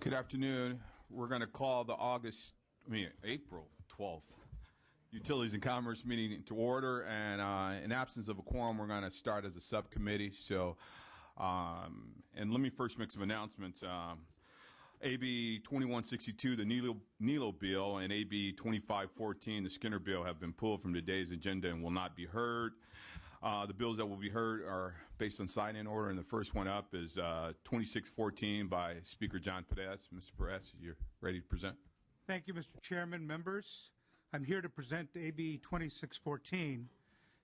Good afternoon. We're going to call the April 12th Utilities and Commerce meeting to order, and in absence of a quorum, we're going to start as a subcommittee. So, and let me first make some announcements. AB 2162, the NELO bill, and AB 2514, the Skinner bill, have been pulled from today's agenda and will not be heard. The bills that will be heard are based on sign-in order, and the first one up is 2614 by Speaker John Perez. Mr. Perez, you're ready to present? Thank you, Mr. Chairman. Members, I'm here to present AB 2614.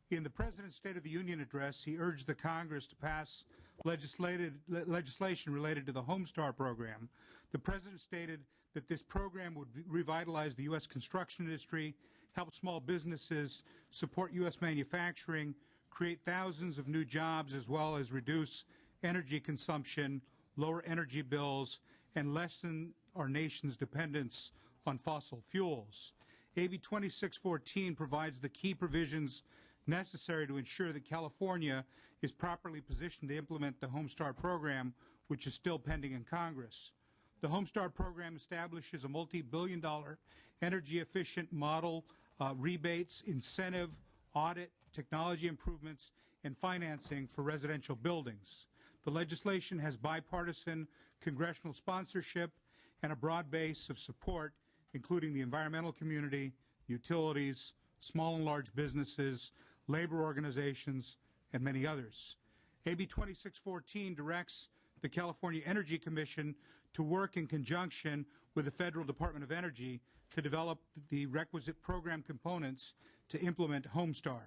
In the President's State of the Union address, he urged the Congress to pass legislation related to the Homestar program. The President stated that this program would revitalize the U.S. construction industry, help small businesses, support U.S. manufacturing, create thousands of new jobs, as well as reduce energy consumption, lower energy bills, and lessen our nation's dependence on fossil fuels. AB 2614 provides the key provisions necessary to ensure that California is properly positioned to implement the Homestar program, which is still pending in Congress. The Homestar program establishes a multi-billion-dollar energy-efficient model, rebates, incentive, audit, technology improvements, and financing for residential buildings. The legislation has bipartisan congressional sponsorship and a broad base of support, including the environmental community, utilities, small and large businesses, labor organizations, and many others. AB 2614 directs the California Energy Commission to work in conjunction with the Federal Department of Energy to develop the requisite program components to implement Homestar.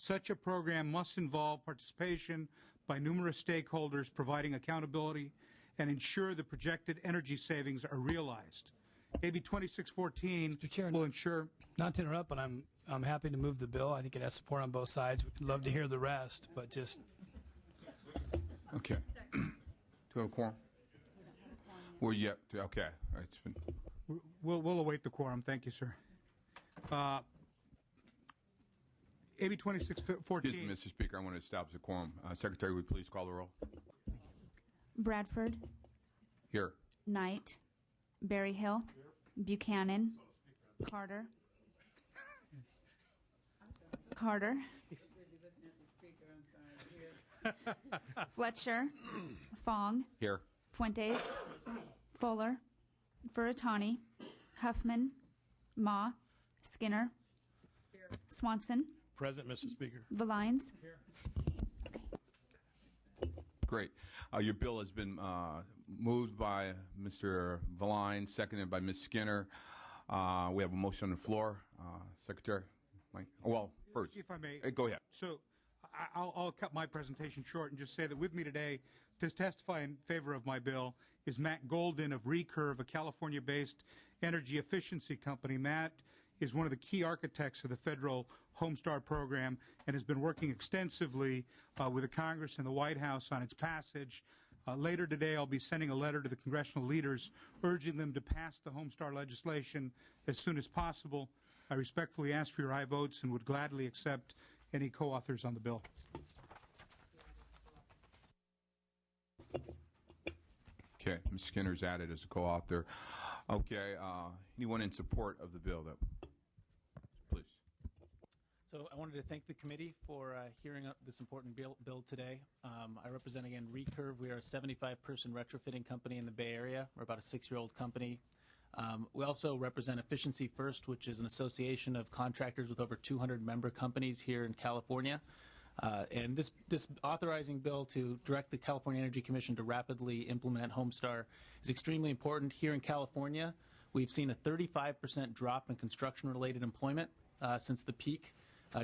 Such a program must involve participation by numerous stakeholders, providing accountability and ensure the projected energy savings are realized. AB 2614 Mr. Chair, will ensure... Not to interrupt, but I'm happy to move the bill. I think it has support on both sides. We'd love to hear the rest, but just... Okay. Do we have a quorum? Well, yeah. Okay. It's been... We'll await the quorum. Thank you, sir. AB 2614... Excuse me, Mr. Speaker. I want to establish a quorum. Secretary, would you please call the roll? Bradford. Here. Knight. Berryhill. Buchanan. Carter. Fletcher. Fong. Here. Fuentes. Fuller. Furutani. Huffman. Ma. Skinner. Swanson. Present, Mr. Speaker. Valines. Great. Your bill has been moved by Mr. Valine, seconded by Ms. Skinner. We have a motion on the floor. Secretary, Mike. Well, first, if I may, go ahead. So I'll cut my presentation short and just say that with me today to testify in favor of my bill is Matt Golden of Recurve, a California-based energy efficiency company. Matt is one of the key architects of the federal Homestar program and has been working extensively with the Congress and the White House on its passage. Later today, I'll be sending a letter to the congressional leaders urging them to pass the Homestar legislation as soon as possible. I respectfully ask for your aye votes and would gladly accept any co-authors on the bill. Okay, Ms. Skinner's added as a co-author. Okay, anyone in support of the bill? Please. So I wanted to thank the committee for hearing this important bill today. I represent, again, Recurve. We are a 75-person retrofitting company in the Bay Area. We're about a 6-year-old company. We also represent Efficiency First, which is an association of contractors with over 200 member companies here in California. And this authorizing bill to direct the California Energy Commission to rapidly implement Homestar is extremely important. Here in California, we've seen a 35% drop in construction-related employment since the peak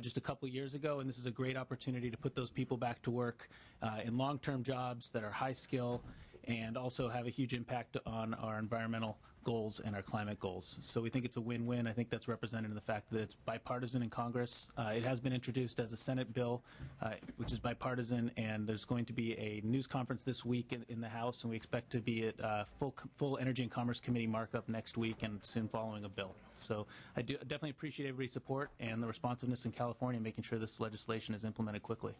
just a couple years ago, and this is a great opportunity to put those people back to work in long-term jobs that are high skill and also have a huge impact on our environmental goals and our climate goals. So we think it's a win-win. I think that's represented in the fact that it's bipartisan in Congress. It has been introduced as a Senate bill, which is bipartisan, and there's going to be a news conference this week in the House, and we expect to be at full Energy and Commerce Committee markup next week and soon following a bill. So I do definitely appreciate everybody's support and the responsiveness in California, making sure this legislation is implemented quickly.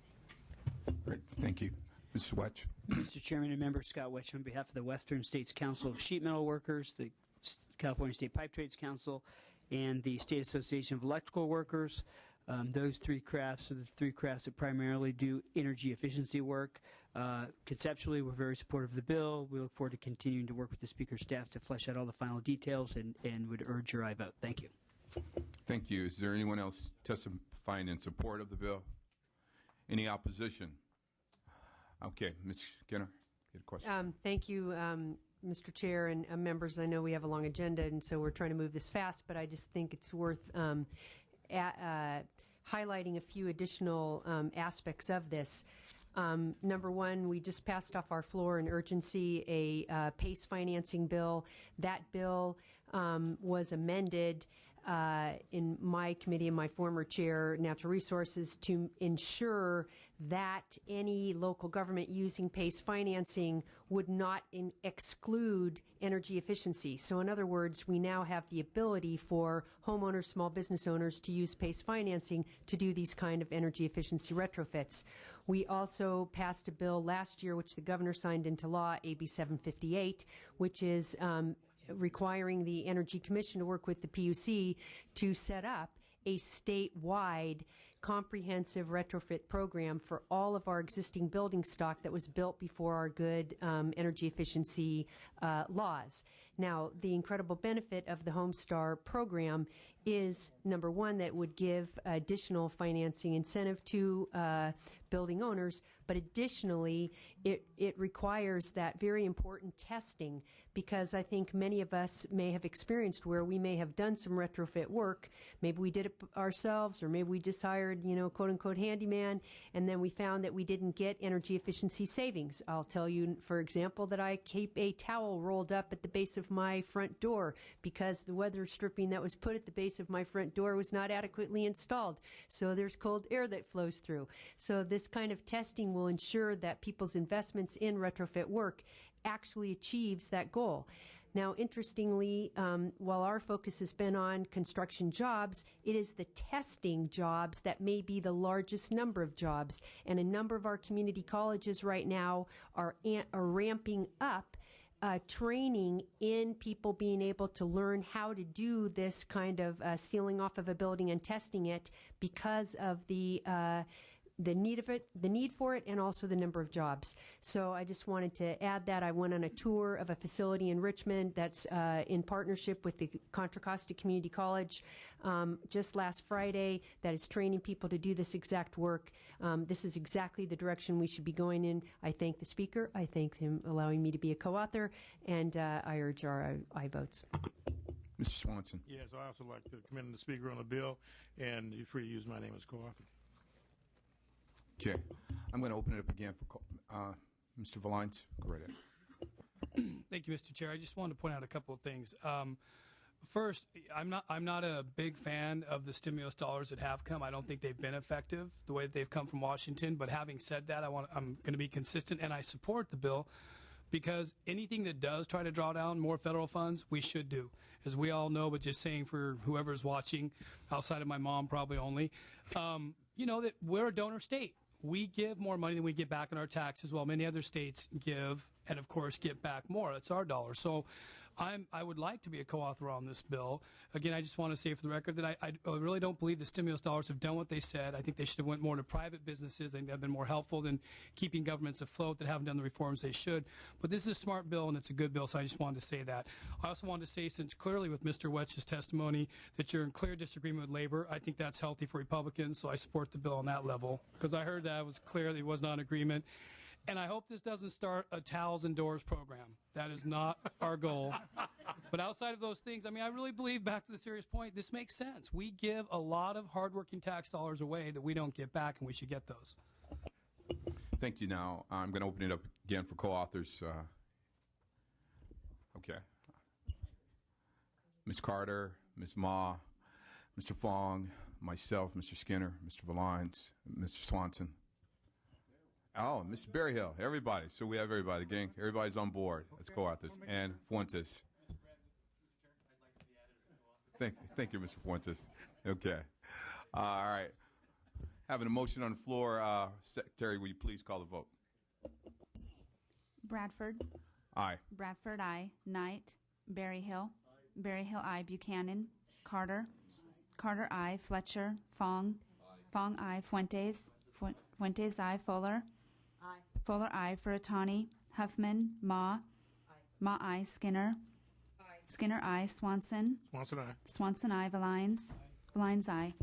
Great. Thank you. Mrs. Wetch. Mr. Chairman and members, Scott Wetch on behalf of the Western States Council of Sheet Metal Workers, the California State Pipe Trades Council, and the State Association of Electrical Workers. Those three crafts are the three crafts that primarily do energy efficiency work. Conceptually, we're very supportive of the bill. We look forward to continuing to work with the Speaker's staff to flesh out all the final details and would urge your aye vote. Thank you. Thank you. Is there anyone else testifying in support of the bill? Any opposition? Okay, Ms. Skinner, get a question. Thank you, Mr. Chair and members. I know we have a long agenda, and so we're trying to move this fast, but I just think it's worth highlighting a few additional aspects of this. Number one, we just passed off our floor in urgency a PACE financing bill. That bill was amended in my committee and my former chair, Natural Resources, to ensure that any local government using PACE financing would not exclude energy efficiency. So in other words, we now have the ability for homeowners, small business owners to use PACE financing to do these kind of energy efficiency retrofits. We also passed a bill last year, which the governor signed into law, AB 758, which is requiring the Energy Commission to work with the PUC to set up a statewide comprehensive retrofit program for all of our existing building stock that was built before our good energy efficiency laws. Now, the incredible benefit of the Homestar program is, number one, that would give additional financing incentive to building owners, but additionally, it requires that very important testing, because I think many of us may have experienced where we may have done some retrofit work. Maybe we did it ourselves, or maybe we just hired, quote unquote handyman, and then we found that we didn't get energy efficiency savings. I'll tell you, for example, that I keep a towel rolled up at the base of my front door because the weather stripping that was put at the base of my front door was not adequately installed. So there's cold air that flows through. So this kind of testing will ensure that people's investments in retrofit work actually achieves that goal. Now, interestingly, while our focus has been on construction jobs, it is the testing jobs that may be the largest number of jobs. And a number of our community colleges right now are ramping up training in people being able to learn how to do this kind of sealing off of a building and testing it because of the need for it, and also the number of jobs. So I just wanted to add that. I went on a tour of a facility in Richmond that's in partnership with the Contra Costa Community College just last Friday that is training people to do this exact work. This is exactly the direction we should be going in. I thank the Speaker. I thank him allowing me to be a co-author, and I urge our aye votes. Mr. Swanson. Yes, I also like to commend the Speaker on the bill, and you're free to use my name as co-author. Okay. I'm going to open it up again for Mr. Valines. Go right ahead. Thank you, Mr. Chair. I just wanted to point out a couple of things. First, I'm not a big fan of the stimulus dollars that have come. I don't think they've been effective the way that they've come from Washington. But having said that, I'm going to be consistent, and I support the bill because anything that does try to draw down more federal funds, we should do. As we all know, but just saying for whoever's watching, outside of my mom probably only, that we're a donor state. We give more money than we get back in our taxes, while many other states give and, of course, get back more. That's our dollar. So I would like to be a co-author on this bill. Again, I just want to say for the record that I really don't believe the stimulus dollars have done what they said. I think they should have went more to private businesses. I think they've been more helpful than keeping governments afloat that haven't done the reforms they should. But this is a smart bill, and it's a good bill, so I just wanted to say that. I also wanted to say, since clearly with Mr. Wetch's testimony that you're in clear disagreement with labor, I think that's healthy for Republicans, so I support the bill on that level, because I heard that it was clear that it was not an agreement. And I hope this doesn't start a towels and doors program. That is not our goal. But outside of those things, I really believe, back to the serious point, this makes sense. We give a lot of hardworking tax dollars away that we don't get back, and we should get those. Thank you. Now, I'm going to open it up again for co-authors. Okay. Ms. Carter, Ms. Ma, Mr. Fong, myself, Mr. Skinner, Mr. Valines, Mr. Swanson. Oh, Mr. Berryhill, everybody. So we have everybody, gang. Everybody's on board as co-authors. And Fuentes. Thank you, Mr. Fuentes. Okay. All right. Having a motion on the floor, Secretary, will you please call the vote? Bradford. Aye. Bradford, I. Knight. Berryhill. Berryhill, I. Buchanan. Carter. Carter, I. Fletcher. Fong. Fong, I. Fuentes. Fuentes, I. Fuller. Fuller, I. Furutani. Huffman. Ma. Ma, I. Skinner. Skinner, I. Swanson. Swanson, aye. Swanson, I. Valines. Valines, I.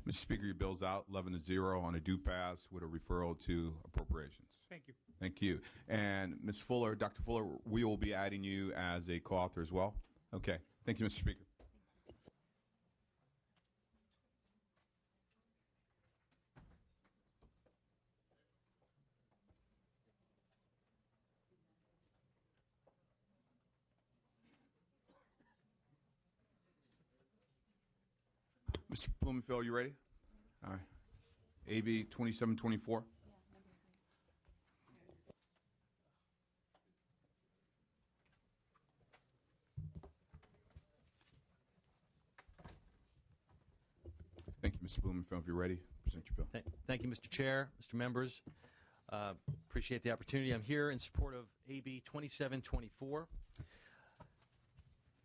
Mr. Speaker, your bill's out 11-0 on a due pass with a referral to appropriations. Thank you. Thank you. And Ms. Fuller, Dr. Fuller, we will be adding you as a co-author as well. Okay. Thank you, Mr. Speaker. Mr. Blumenfeld, you ready? All right. AB 2724. Thank you, Mr. Blumenfeld. If you're ready, present your bill. Thank you, Mr. Chair, Mr. Members. Appreciate the opportunity. I'm here in support of AB 2724.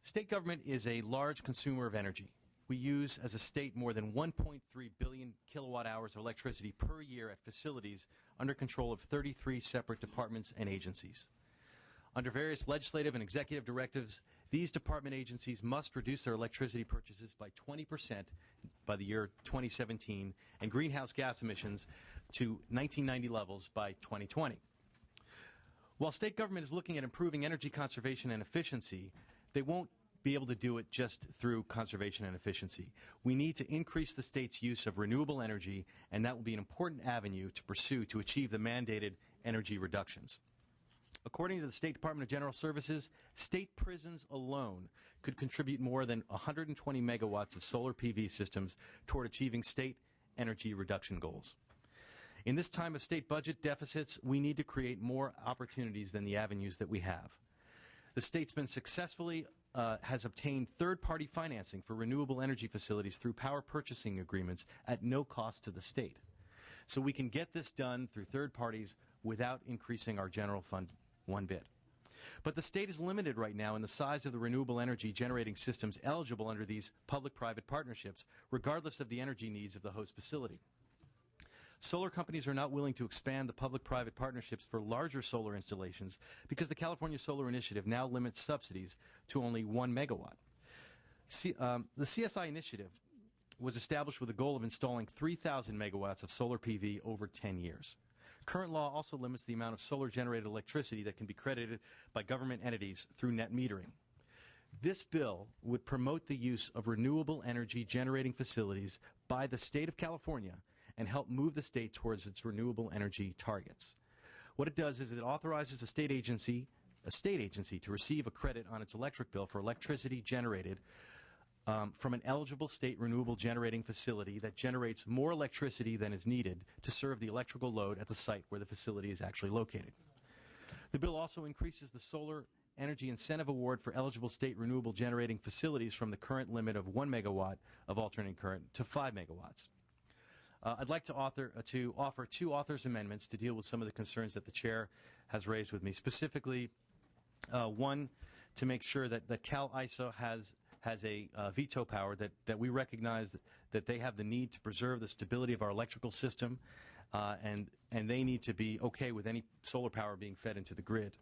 State government is a large consumer of energy. We use, as a state, more than 1.3 billion kilowatt hours of electricity per year at facilities under control of 33 separate departments and agencies. Under various legislative and executive directives, these department agencies must reduce their electricity purchases by 20% by the year 2017 and greenhouse gas emissions to 1990 levels by 2020. While state government is looking at improving energy conservation and efficiency, they won't be able to do it just through conservation and efficiency. We need to increase the state's use of renewable energy, and that will be an important avenue to pursue to achieve the mandated energy reductions. According to the State Department of General Services, state prisons alone could contribute more than 120 megawatts of solar PV systems toward achieving state energy reduction goals. In this time of state budget deficits, we need to create more opportunities than the avenues that we have. The state's been successfully has obtained third-party financing for renewable energy facilities through power purchasing agreements at no cost to the state. So we can get this done through third parties without increasing our general fund one bit. But the state is limited right now in the size of the renewable energy generating systems eligible under these public-private partnerships, regardless of the energy needs of the host facility. Solar companies are not willing to expand the public-private partnerships for larger solar installations because the California Solar Initiative now limits subsidies to only 1 megawatt. The CSI initiative was established with a goal of installing 3,000 megawatts of solar PV over 10 years. Current law also limits the amount of solar-generated electricity that can be credited by government entities through net metering. This bill would promote the use of renewable energy generating facilities by the state of California and help move the state towards its renewable energy targets. What it does is it authorizes a state agency to receive a credit on its electric bill for electricity generated from an eligible state renewable generating facility that generates more electricity than is needed to serve the electrical load at the site where the facility is actually located. The bill also increases the solar energy incentive award for eligible state renewable generating facilities from the current limit of 1 megawatt of alternating current to 5 megawatts. I'd like to offer two authors' amendments to deal with some of the concerns that the chair has raised with me. Specifically, one, to make sure that Cal ISO has a veto power, that we recognize that they have the need to preserve the stability of our electrical system, and they need to be okay with any solar power being fed into the grid.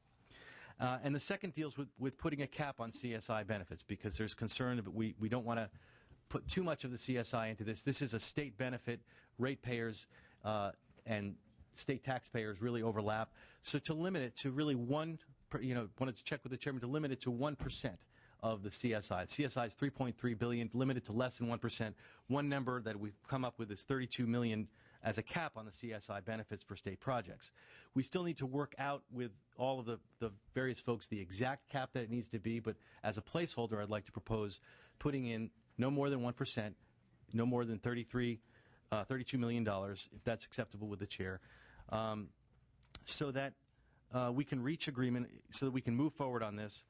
And the second deals with putting a cap on CSI benefits, because there's concern that we don't want to put too much of the CSI into this. This is a state benefit. Ratepayers and state taxpayers really overlap. So to limit it to really wanted to check with the chairman to limit it to 1% of the CSI. CSI is $3.3 billion, limited to less than 1%. One number that we've come up with is $32 million as a cap on the CSI benefits for state projects. We still need to work out with all of the various folks the exact cap that it needs to be, but as a placeholder, I'd like to propose putting in no more than 1%, no more than $32 million, if that's acceptable with the chair, so that we can reach agreement, so that we can move forward on this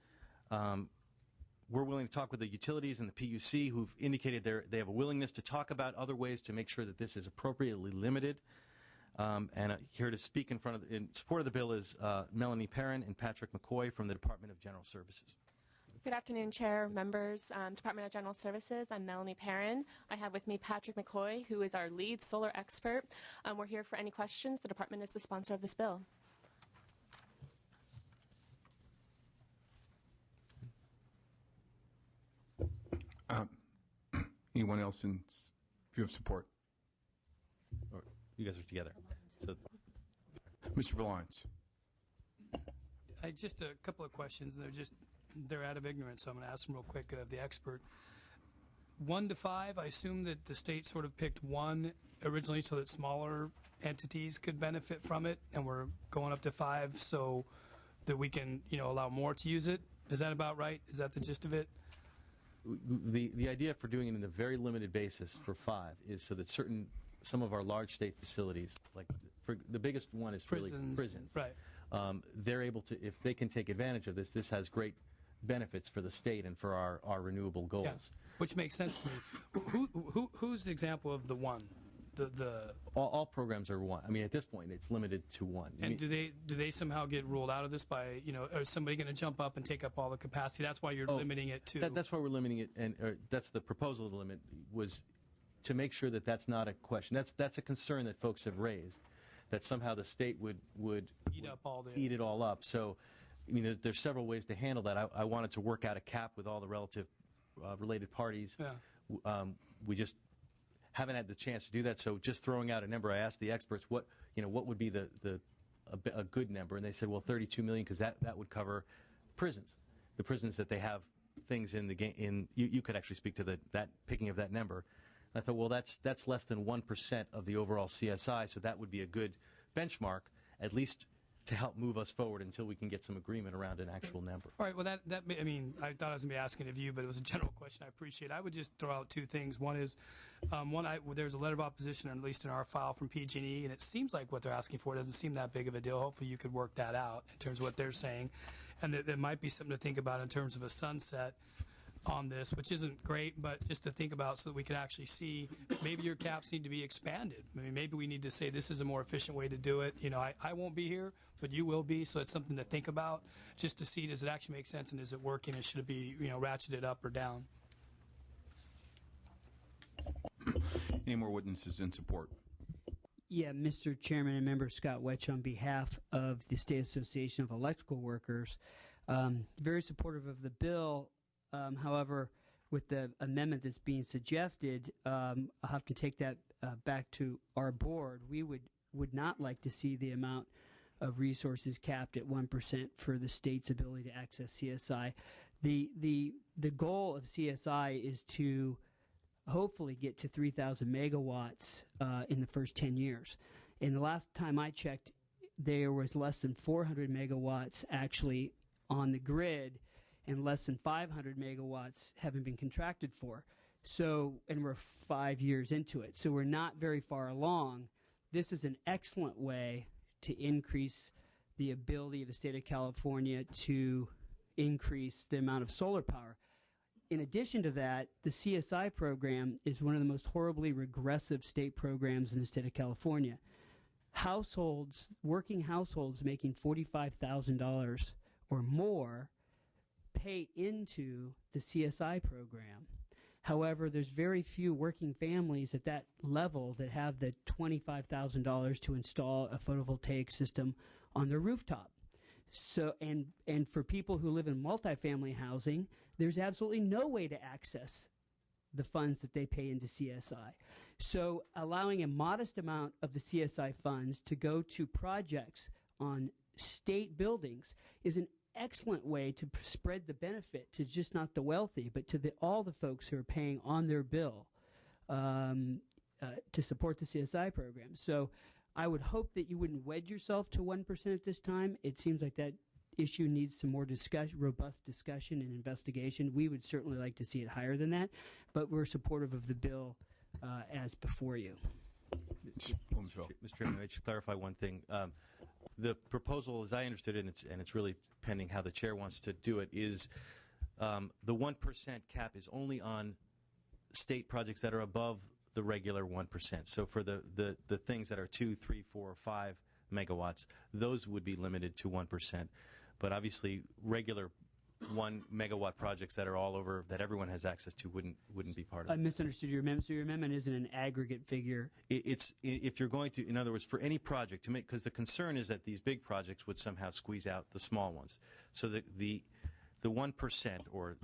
we're willing to talk with the utilities and the PUC, who've indicated they have a willingness to talk about other ways to make sure that this is appropriately limited. And here to speak in support of the bill is Melanie Perrin and Patrick McCoy from the Department of General Services. Good afternoon, Chair, members, Department of General Services. I'm Melanie Perrin. I have with me Patrick McCoy, who is our lead solar expert. We're here for any questions. The department is the sponsor of this bill. Anyone else in view of support? Or you guys are together. So, Mr. Valines. Just a couple of questions. They're out of ignorance, so I'm going to ask them real quick of the expert. 1 to 5, I assume that the state sort of picked 1 originally so that smaller entities could benefit from it, and we're going up to 5 so that we can, allow more to use it. Is that about right? Is that the gist of it? the idea for doing it in a very limited basis for 5 is so that some of our large state facilities, like the biggest one is really prisons. Right. They're able to, if they can take advantage of this has great benefits for the state and for our renewable goals. Yeah, which makes sense to me. Who's the example of the 1? All programs are 1. I mean, at this point, it's limited to 1. And do they somehow get ruled out of this by, is somebody going to jump up and take up all the capacity? That's why you're limiting it to. That's why we're limiting it, and that's the proposal to limit was to make sure that that's not a question. That's a concern that folks have raised, that somehow the state would eat it all up. So, there's several ways to handle that. I wanted to work out a cap with all the related parties. Yeah. We just haven't had the chance to do that. So just throwing out a number, I asked the experts what would be a good number, and they said, well, 32 million, because that would cover prisons, the prisons that they have things in the game. You could actually speak to that picking of that number. And I thought, well, that's less than 1% of the overall CSI, so that would be a good benchmark, at least to help move us forward until we can get some agreement around an actual number. All right. Well, I thought I was going to be asking of you, but it was a general question. I appreciate it. I would just throw out 2 things. One is, there's a letter of opposition, at least in our file from PG&E, and it seems like what they're asking for doesn't seem that big of a deal. Hopefully you could work that out in terms of what they're saying. And there might be something to think about in terms of a sunset on this, which isn't great, but just to think about so that we can actually see maybe your caps need to be expanded. Maybe we need to say this is a more efficient way to do it. I won't be here, but you will be, so it's something to think about just to see, does it actually make sense, and is it working, and should it be ratcheted up or down? Any more witnesses in support? Yeah, Mr. Chairman and Member Scott Wetch, on behalf of the State Association of Electrical Workers, very supportive of the bill. However, with the amendment that's being suggested, I'll have to take that back to our board. We would not like to see the amount of resources capped at 1% for the state's ability to access CSI. The goal of CSI is to hopefully get to 3,000 megawatts in the first 10 years. And the last time I checked, there was less than 400 megawatts actually on the grid, and less than 500 megawatts haven't been contracted for. So, and we're 5 years into it. So we're not very far along. This is an excellent way to increase the ability of the state of California to increase the amount of solar power. In addition to that, the CSI program is one of the most horribly regressive state programs in the state of California. Working households making $45,000 or more pay into the CSI program. However, there's very few working families at that level that have the $25,000 to install a photovoltaic system on their rooftop. So, and for people who live in multifamily housing, there's absolutely no way to access the funds that they pay into CSI. So allowing a modest amount of the CSI funds to go to projects on state buildings is an excellent way to spread the benefit to just not the wealthy, but to all the folks who are paying on their bill to support the CSI program. So I would hope that you wouldn't wed yourself to 1% at this time. It seems like that issue needs some more robust discussion and investigation. We would certainly like to see it higher than that, but we're supportive of the bill as before you. Mr. Chairman, I should clarify one thing. The proposal, as I understood it, and it's really pending how the chair wants to do it, is The 1% cap is only on state projects that are above the regular 1%. So for the things that are 2, 3, 4, or 5 megawatts, those would be limited to 1%. But obviously, regular 1 megawatt projects that are all over, that everyone has access to, wouldn't be part of it. I misunderstood your amendment. So your amendment isn't an aggregate figure. It's if you're going to, in other words, for any project to make, because the concern is that these big projects would somehow squeeze out the small ones. So the 1% or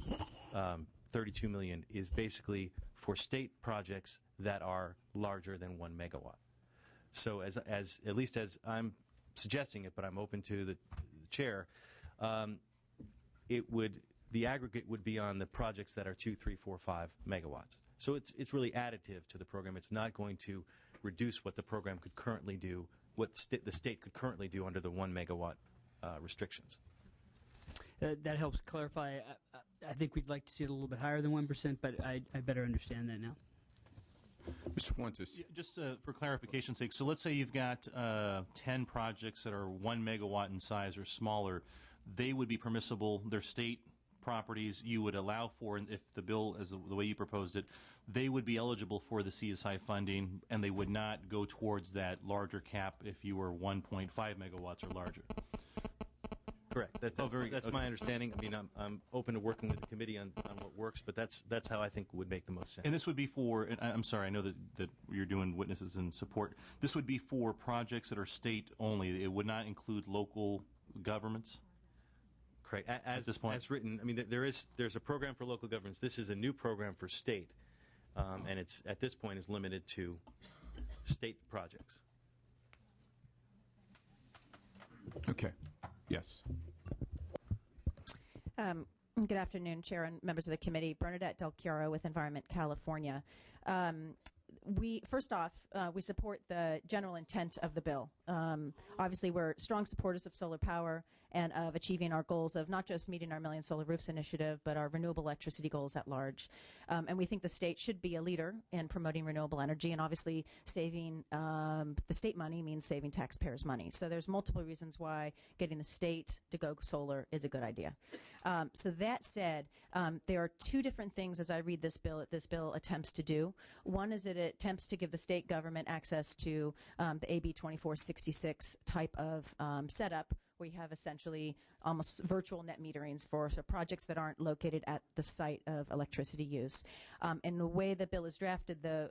32 million is basically for state projects that are larger than 1 megawatt. So as at least as I'm suggesting it, but I'm open to the chair, the aggregate would be on the projects that are 2, 3, 4, 5 megawatts. So it's really additive to the program. It's not going to reduce what the program could currently do, what the state could currently do under the 1 megawatt restrictions. That helps clarify. I think we'd like to see it a little bit higher than 1%, but I better understand that now. Mr. Fuentes. Yeah, just for clarification's sake, so let's say you've got 10 projects that are 1 megawatt in size or smaller. They would be permissible. They're state properties. You would allow for, and if the bill, as the way you proposed it, they would be eligible for the CSI funding, and they would not go towards that larger cap if you were 1.5 megawatts or larger. Correct. That's my understanding. I mean, I'm open to working with the committee on what works, but that's how I think would make the most sense. And this would be for, and I'm sorry, I know that you're doing witnesses and support. This would be for projects that are state only. It would not include local governments? Correct. At this point? As written, I mean, there's a program for local governments. This is a new program for state, and it's at this point is limited to state projects. Okay. Yes. Good afternoon, Chair and members of the committee. Bernadette Del Chiaro with Environment California. First off, we support the general intent of the bill. Obviously, we're strong supporters of solar power and of achieving our goals of not just meeting our Million Solar Roofs initiative, but our renewable electricity goals at large. And we think the state should be a leader in promoting renewable energy, and obviously saving the state money means saving taxpayers' money. So there's multiple reasons why getting the state to go solar is a good idea. So that said, there are two different things as I read this bill attempts to do. One is it attempts to give the state government access to the AB 2466 type of setup, where you have essentially almost virtual net meterings for projects that aren't located at the site of electricity use. And the way the bill is drafted, the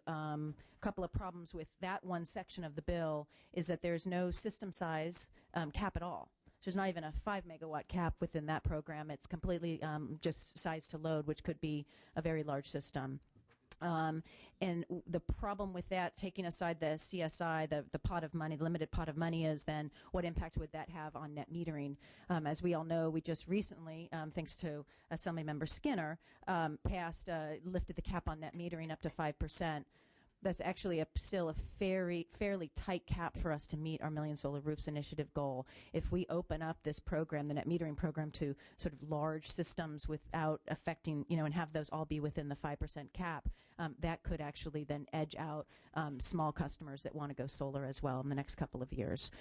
couple of problems with that one section of the bill is that there's no system size cap at all. So there's not even a 5 megawatt cap within that program. It's completely just size to load, which could be a very large system. And the problem with that, taking aside the CSI, the pot of money, the limited pot of money, is then what impact would that have on net metering? As we all know, we just recently, thanks to Assemblymember Skinner, lifted the cap on net metering up to 5%. That's actually still a fairly tight cap for us to meet our Million Solar Roofs initiative goal. If we open up this program, the net metering program, to sort of large systems without affecting, and have those all be within the 5% cap, that could actually then edge out small customers that want to go solar as well in the next couple of years.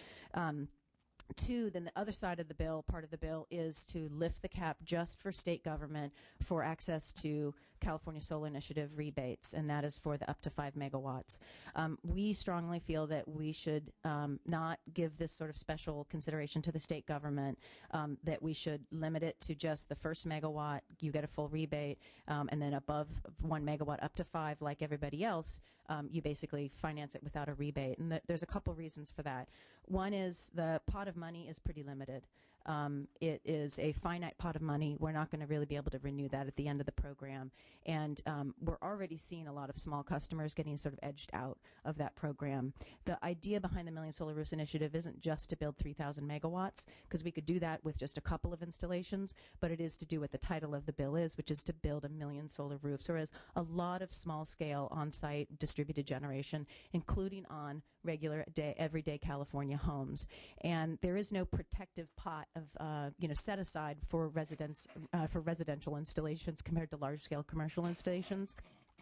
Two, then the other side of the bill, part of the bill, is to lift the cap just for state government for access to California Solar Initiative rebates, and that is for the up to 5 megawatts. We strongly feel that we should not give this sort of special consideration to the state government, that we should limit it to just the first megawatt, you get a full rebate, and then above 1 megawatt up to 5, like everybody else, you basically finance it without a rebate. And there's a couple reasons for that. One is the pot of money is pretty limited. It is a finite pot of money. We're not going to really be able to renew that at the end of the program. And we're already seeing a lot of small customers getting sort of edged out of that program. The idea behind the Million Solar Roofs initiative isn't just to build 3,000 megawatts, because we could do that with just a couple of installations, but it is to do what the title of the bill is, which is to build 1 million solar roofs, whereas a lot of small-scale on-site distributed generation, including on regular everyday California homes. And there is no protective pot of set aside for residential installations compared to large-scale commercial installations.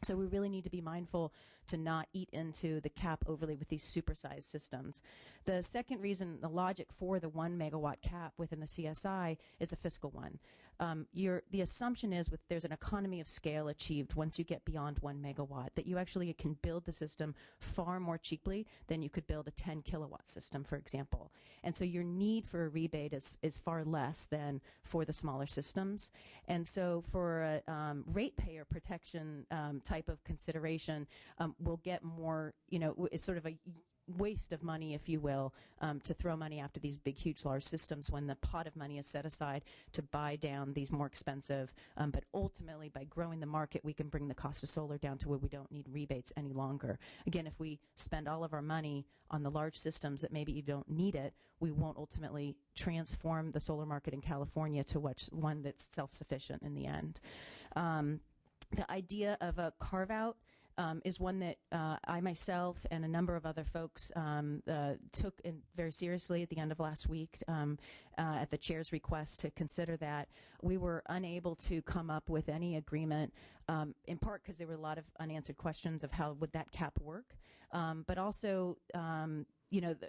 So we really need to be mindful to not eat into the cap overly with these supersized systems. The second reason, the logic for the 1 megawatt cap within the CSI, is a fiscal one. the assumption is there's an economy of scale achieved once you get beyond 1 megawatt, that you actually can build the system far more cheaply than you could build a 10 kilowatt system, for example. And so your need for a rebate is far less than for the smaller systems. And so for a ratepayer protection type of consideration, we'll get more, it's sort of a waste of money, if you will, to throw money after these big, huge, large systems when the pot of money is set aside to buy down these more expensive. But ultimately, by growing the market, we can bring the cost of solar down to where we don't need rebates any longer. Again, if we spend all of our money on the large systems that maybe you don't need it, we won't ultimately transform the solar market in California to one that's self-sufficient in the end. The idea of a carve-out is one that I myself and a number of other folks took very seriously at the end of last week at the chair's request to consider that. We were unable to come up with any agreement, in part because there were a lot of unanswered questions of how would that cap work, but also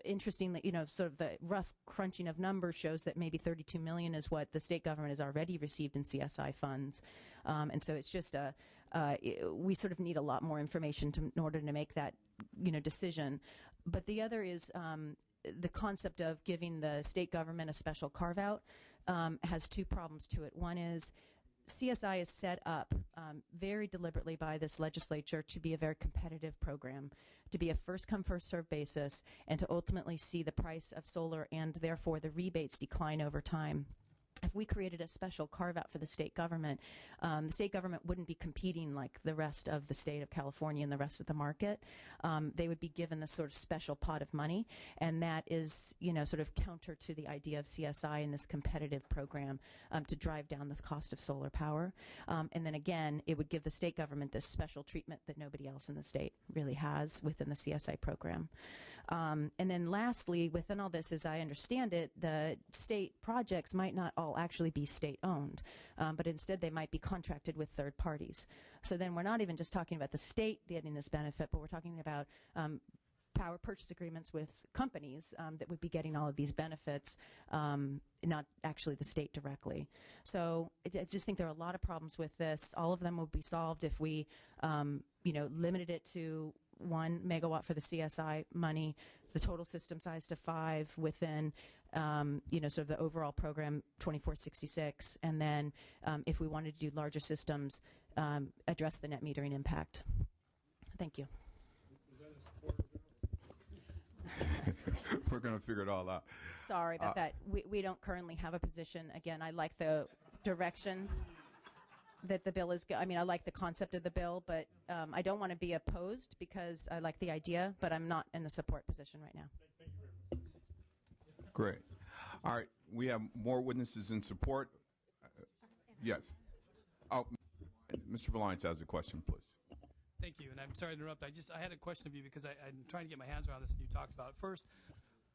interesting that, sort of the rough crunching of numbers shows that maybe $32 million is what the state government has already received in CSI funds. And so it's just we sort of need a lot more information in order to make that, decision. But the other is the concept of giving the state government a special carve-out has two problems to it. One is CSI is set up very deliberately by this legislature to be a very competitive program, to be a first-come, first-served basis, and to ultimately see the price of solar and therefore the rebates decline over time. If we created a special carve-out for the state government wouldn't be competing like the rest of the state of California and the rest of the market. They would be given this sort of special pot of money, and that is, sort of counter to the idea of CSI and this competitive program to drive down the cost of solar power. And then again, it would give the state government this special treatment that nobody else in the state really has within the CSI program. And then lastly, within all this, as I understand it, the state projects might not all actually be state-owned, but instead they might be contracted with third parties. So then we're not even just talking about the state getting this benefit, but we're talking about power purchase agreements with companies that would be getting all of these benefits, not actually the state directly. So I just think there are a lot of problems with this. All of them will be solved if we, limited it to 1 megawatt for the CSI money, the total system size to 5 within, sort of the overall program 2466, and then if we wanted to do larger systems, address the net metering impact. Thank you. We're going to figure it all out. Sorry about that. We don't currently have a position. Again, I like the direction that the bill is. I like the concept of the bill, but I don't want to be opposed because I like the idea, but I'm not in the support position right now. Great. All right. We have more witnesses in support. Yes. Oh, Mr. Valines has a question, please. Thank you, and I'm sorry to interrupt. I had a question of you because I'm trying to get my hands around this, and you talked about it. First,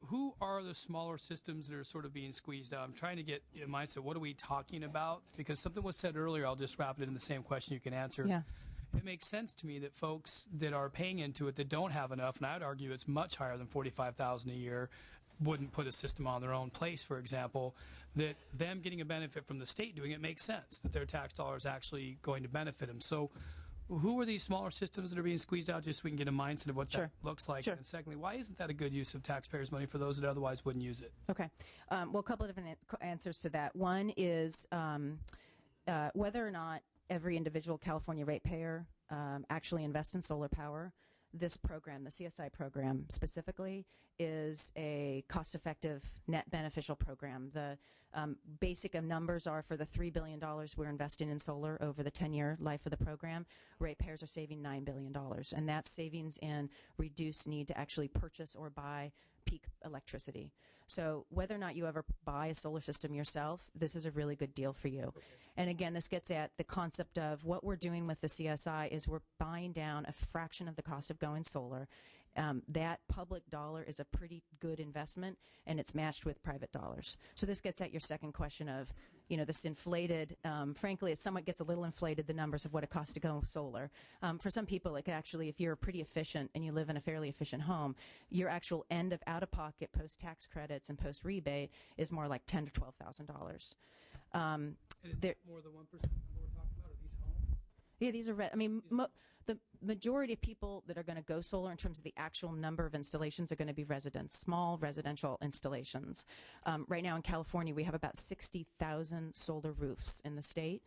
who are the smaller systems that are sort of being squeezed out? I'm trying to get in mindset, what are we talking about? Because something was said earlier, I'll just wrap it in the same question you can answer. Yeah. It makes sense to me that folks that are paying into it that don't have enough, and I'd argue it's much higher than $45,000 a year, wouldn't put a system on their own place, for example, that them getting a benefit from the state doing it makes sense, that their tax dollars actually going to benefit them. So who are these smaller systems that are being squeezed out, just so we can get a mindset of what that looks like? Sure. And secondly, why isn't that a good use of taxpayers' money for those that otherwise wouldn't use it? Okay. Well, a couple of different answers to that. One is whether or not every individual California ratepayer actually invests in solar power. This program, the CSI program specifically, is a cost-effective, net beneficial program. The basic numbers are for the $3 billion we're investing in solar over the 10-year life of the program, ratepayers are saving $9 billion. And that's savings in reduced need to actually purchase or buy peak electricity. So whether or not you ever buy a solar system yourself, this is a really good deal for you. Okay. And again, this gets at the concept of what we're doing with the CSI is we're buying down a fraction of the cost of going solar. That public dollar is a pretty good investment, and it's matched with private dollars. So this gets at your second question of, this inflated, frankly, it somewhat gets a little inflated, the numbers of what it costs to go solar. For some people, it could actually, if you're pretty efficient and you live in a fairly efficient home, your actual end of out-of-pocket post-tax credits and post-rebate is more like $10,000 to $12,000. And is There- that more than 1% number we're talking about? Are these homes? Yeah, these are, the majority of people that are going to go solar in terms of the actual number of installations are going to be residents, small residential installations. Right now in California, we have about 60,000 solar roofs in the state.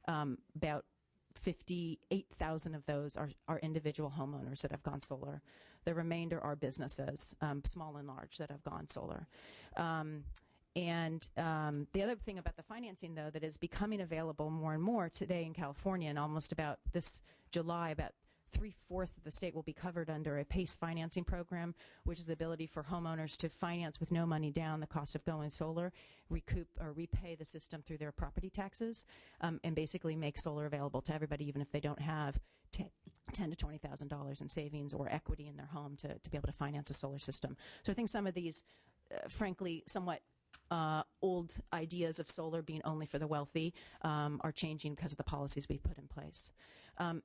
About 58,000 of those are individual homeowners that have gone solar. The remainder are businesses, small and large, that have gone solar. The other thing about the financing, though, that is becoming available more and more today in California, and almost about this July, about 3/4 of the state will be covered under a PACE financing program, which is the ability for homeowners to finance with no money down the cost of going solar, recoup or repay the system through their property taxes, and basically make solar available to everybody, even if they don't have $10,000 to $20,000 in savings or equity in their home to be able to finance a solar system. So I think some of these, frankly, somewhat old ideas of solar being only for the wealthy are changing because of the policies we've put in place.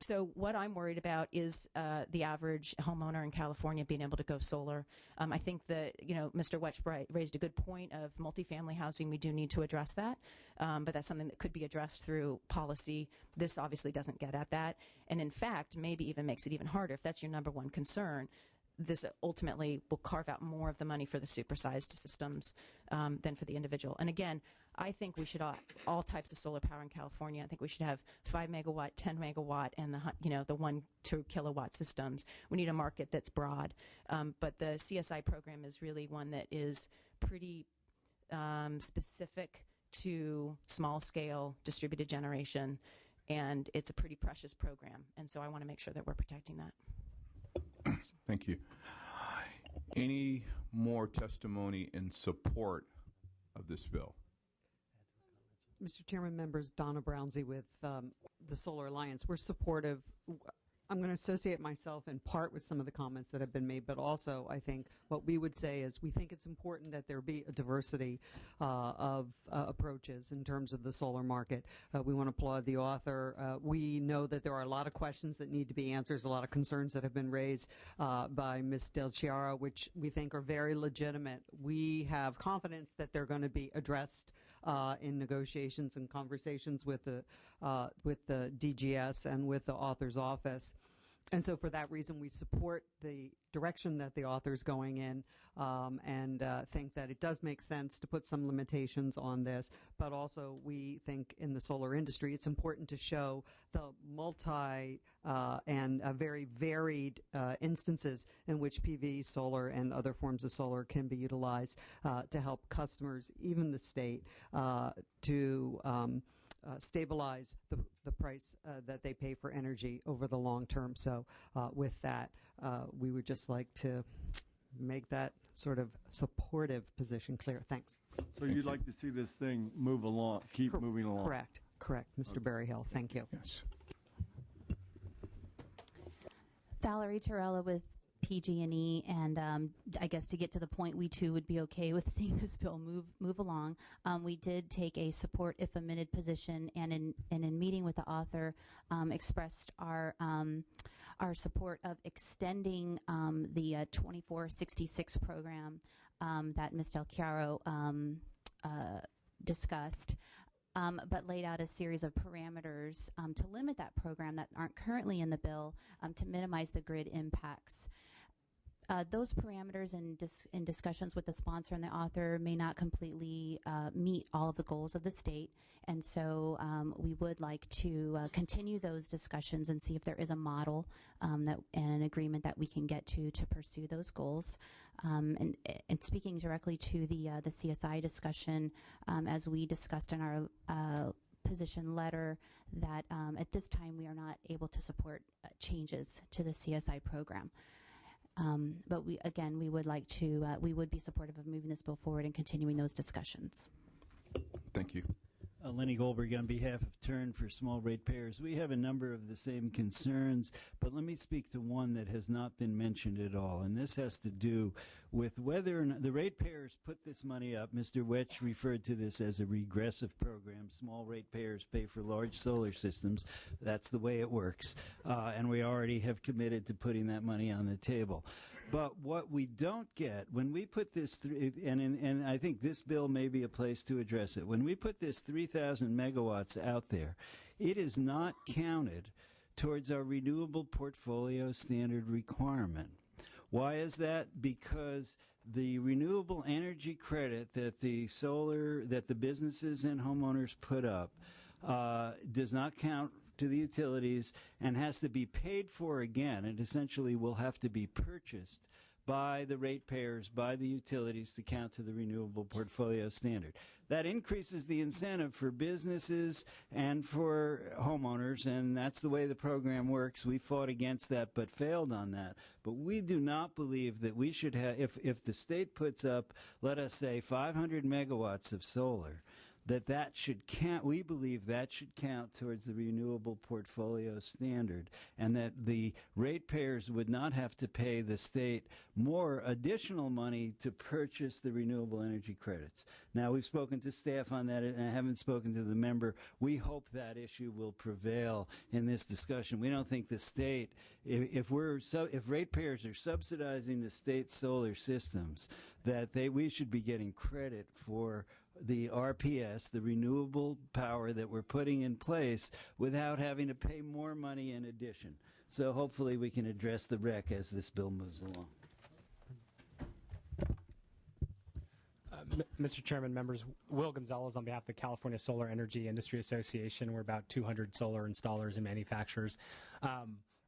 So what I'm worried about is the average homeowner in California being able to go solar. I think that, Mr. Wetch raised a good point of multifamily housing. We do need to address that, but that's something that could be addressed through policy. This obviously doesn't get at that, and in fact, maybe even makes it even harder if that's your number one concern. This ultimately will carve out more of the money for the supersized systems than for the individual. And again, I think we should all types of solar power in California. I think we should have 5 megawatt, 10 megawatt, and the 1-2 kilowatt systems. We need a market that's broad. But the CSI program is really one that is pretty specific to small scale distributed generation, and it's a pretty precious program. And so I want to make sure that we're protecting that. Thank you. Any more testimony in support of this bill? Mr. Chairman, members, Donna Brownsey with the Solar Alliance. We're supportive. I'm going to associate myself in part with some of the comments that have been made, but also I think what we would say is we think it's important that there be a diversity of approaches in terms of the solar market. We want to applaud the author. We know that there are a lot of questions that need to be answered, a lot of concerns that have been raised by Ms. Del Chiara, which we think are very legitimate. We have confidence that they're going to be addressed in negotiations and conversations with the DGS and with the author's office. And so for that reason, we support the direction that the author's going in and think that it does make sense to put some limitations on this. But also we think in the solar industry, it's important to show the multi and very varied instances in which PV, solar, and other forms of solar can be utilized to help customers, even the state, to stabilize the price that they pay for energy over the long term. So with that, we would just like to make that sort of supportive position clear. Thanks. So you'd like to see this thing move along, keep moving along? Correct, Mr. Berryhill. Thank you. Yes. Valerie Torella with PG&E, and I guess to get to the point, we too would be okay with seeing this bill move along. We did take a support if omitted position, and in meeting with the author, expressed our support of extending the 2466 program that Ms. Del Chiaro discussed. But laid out a series of parameters to limit that program that aren't currently in the bill to minimize the grid impacts. Those parameters in discussions with the sponsor and the author may not completely meet all of the goals of the state, and so we would like to continue those discussions and see if there is a model and an agreement that we can get to pursue those goals. And speaking directly to the CSI discussion, as we discussed in our position letter, that at this time we are not able to support changes to the CSI program. But we would like to, we would be supportive of moving this bill forward and continuing those discussions. Thank you. Lenny Goldberg on behalf of Turn for Small Ratepayers. We have a number of the same concerns, but let me speak to one that has not been mentioned at all, and this has to do with whether or not the ratepayers put this money up. Mr. Wetch referred to this as a regressive program. Small ratepayers pay for large solar systems. That's the way it works, and we already have committed to putting that money on the table. But what we don't get when we put this through, and I think this bill may be a place to address it. When we put this 3,000 megawatts out there, it is not counted towards our renewable portfolio standard requirement. Why is that? Because the renewable energy credit that the businesses and homeowners put up does not count to the utilities and has to be paid for again. It essentially will have to be purchased by the ratepayers, by the utilities to count to the renewable portfolio standard. That increases the incentive for businesses and for homeowners, and that's the way the program works. We fought against that but failed on that. But we do not believe that we should have, if the state puts up, let us say, 500 megawatts of solar, that should count. We believe that should count towards the renewable portfolio standard, and that the ratepayers would not have to pay the state more additional money to purchase the renewable energy credits. Now, we've spoken to staff on that, and I haven't spoken to the member. We hope that issue will prevail in this discussion. We don't think the state, if ratepayers are subsidizing the state solar systems, that we should be getting credit for the RPS, the renewable power that we're putting in place, without having to pay more money in addition. So hopefully we can address the REC as this bill moves along. Mr. Chairman, members, Will Gonzalez on behalf of the California Solar Energy Industry Association. We're about 200 solar installers and manufacturers.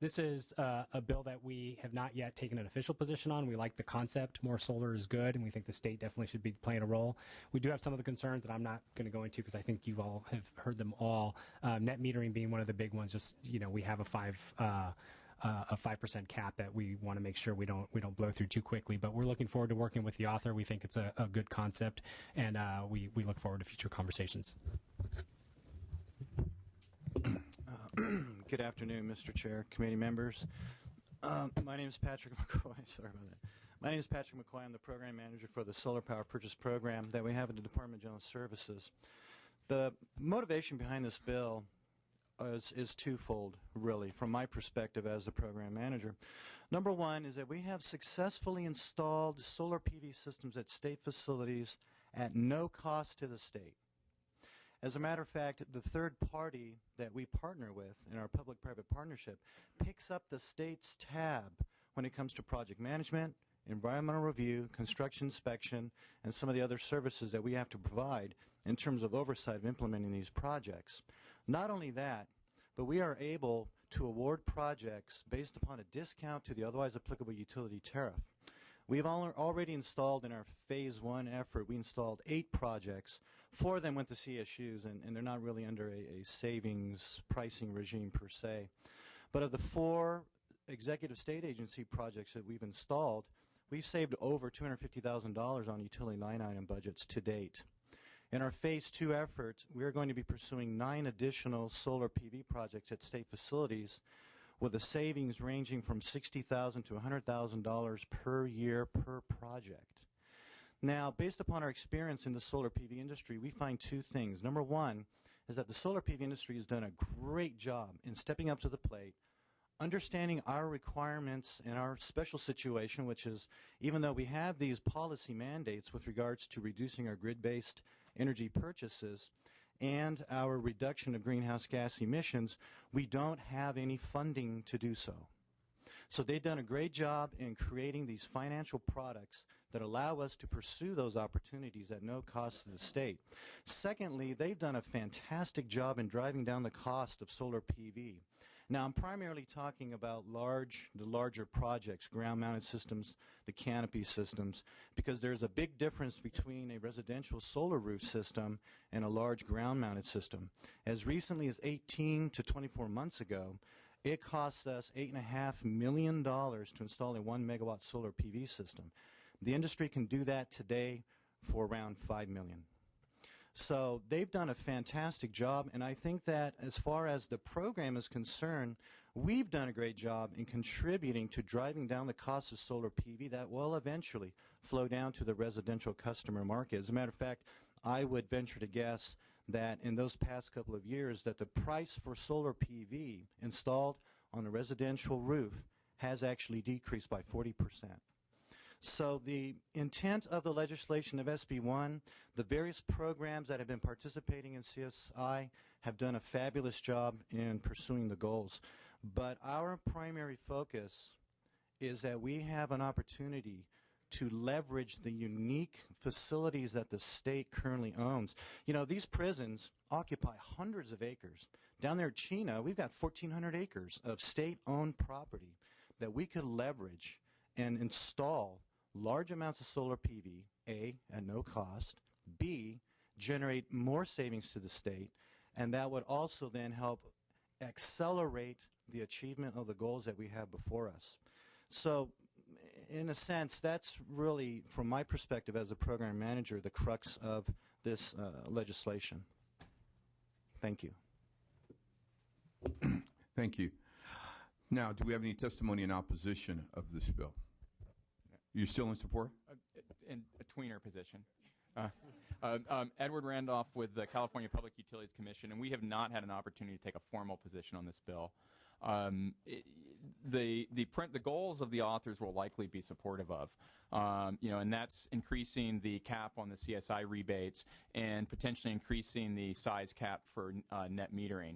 This is a bill that we have not yet taken an official position on. We like the concept. More solar is good, and we think the state definitely should be playing a role. We do have some of the concerns that I'm not going to go into because I think you all have heard them all. Net metering being one of the big ones. Just, we have a 5% cap that we want to make sure we don't blow through too quickly. But we're looking forward to working with the author. We think it's a good concept, and we look forward to future conversations. Good afternoon, Mr. Chair, committee members. My name is Patrick McCoy. Sorry about that. My name is Patrick McCoy. I'm the program manager for the Solar Power Purchase Program that we have at the Department of General Services. The motivation behind this bill is twofold, really, from my perspective as the program manager. Number one is that we have successfully installed solar PV systems at state facilities at no cost to the state. As a matter of fact, the third party that we partner with in our public-private partnership picks up the state's tab when it comes to project management, environmental review, construction inspection, and some of the other services that we have to provide in terms of oversight of implementing these projects. Not only that, but we are able to award projects based upon a discount to the otherwise applicable utility tariff. We've already installed in our phase one effort, we installed 8 projects. 4 of them went to CSUs, and they're not really under a savings pricing regime per se. But of the 4 executive state agency projects that we've installed, we've saved over $250,000 on utility line item budgets to date. In our phase 2 effort, we're going to be pursuing 9 additional solar PV projects at state facilities with a savings ranging from $60,000 to $100,000 per year per project. Now, based upon our experience in the solar PV industry, we find 2 things. Number one is that the solar PV industry has done a great job in stepping up to the plate, understanding our requirements and our special situation, which is even though we have these policy mandates with regards to reducing our grid-based energy purchases and our reduction of greenhouse gas emissions, we don't have any funding to do so. So they've done a great job in creating these financial products that allow us to pursue those opportunities at no cost to the state. Secondly, they've done a fantastic job in driving down the cost of solar PV. Now, I'm primarily talking about the larger projects, ground-mounted systems, the canopy systems, because there's a big difference between a residential solar roof system and a large ground-mounted system. As recently as 18 to 24 months ago, it costs us $8.5 million to install a 1 megawatt solar PV system. The industry can do that today for around $5 million. So they've done a fantastic job, and I think that as far as the program is concerned, we've done a great job in contributing to driving down the cost of solar PV that will eventually flow down to the residential customer market. As a matter of fact, I would venture to guess that in those past couple of years that the price for solar PV installed on a residential roof has actually decreased by 40%. So the intent of the legislation of SB1, the various programs that have been participating in CSI have done a fabulous job in pursuing the goals. But our primary focus is that we have an opportunity to leverage the unique facilities that the state currently owns. You know, these prisons occupy hundreds of acres. Down there at Chena, we've got 1,400 acres of state-owned property that we could leverage and install large amounts of solar PV, A, at no cost, B, generate more savings to the state, and that would also then help accelerate the achievement of the goals that we have before us. So, in a sense, that's really, from my perspective as a program manager, the crux of this legislation. Thank you. Thank you. Now, do we have any testimony in opposition of this bill? You're still in support? In a tweener position. Edward Randolph with the California Public Utilities Commission, and we have not had an opportunity to take a formal position on this bill. The goals of the authors will likely be supportive of, and that's increasing the cap on the CSI rebates and potentially increasing the size cap for net metering.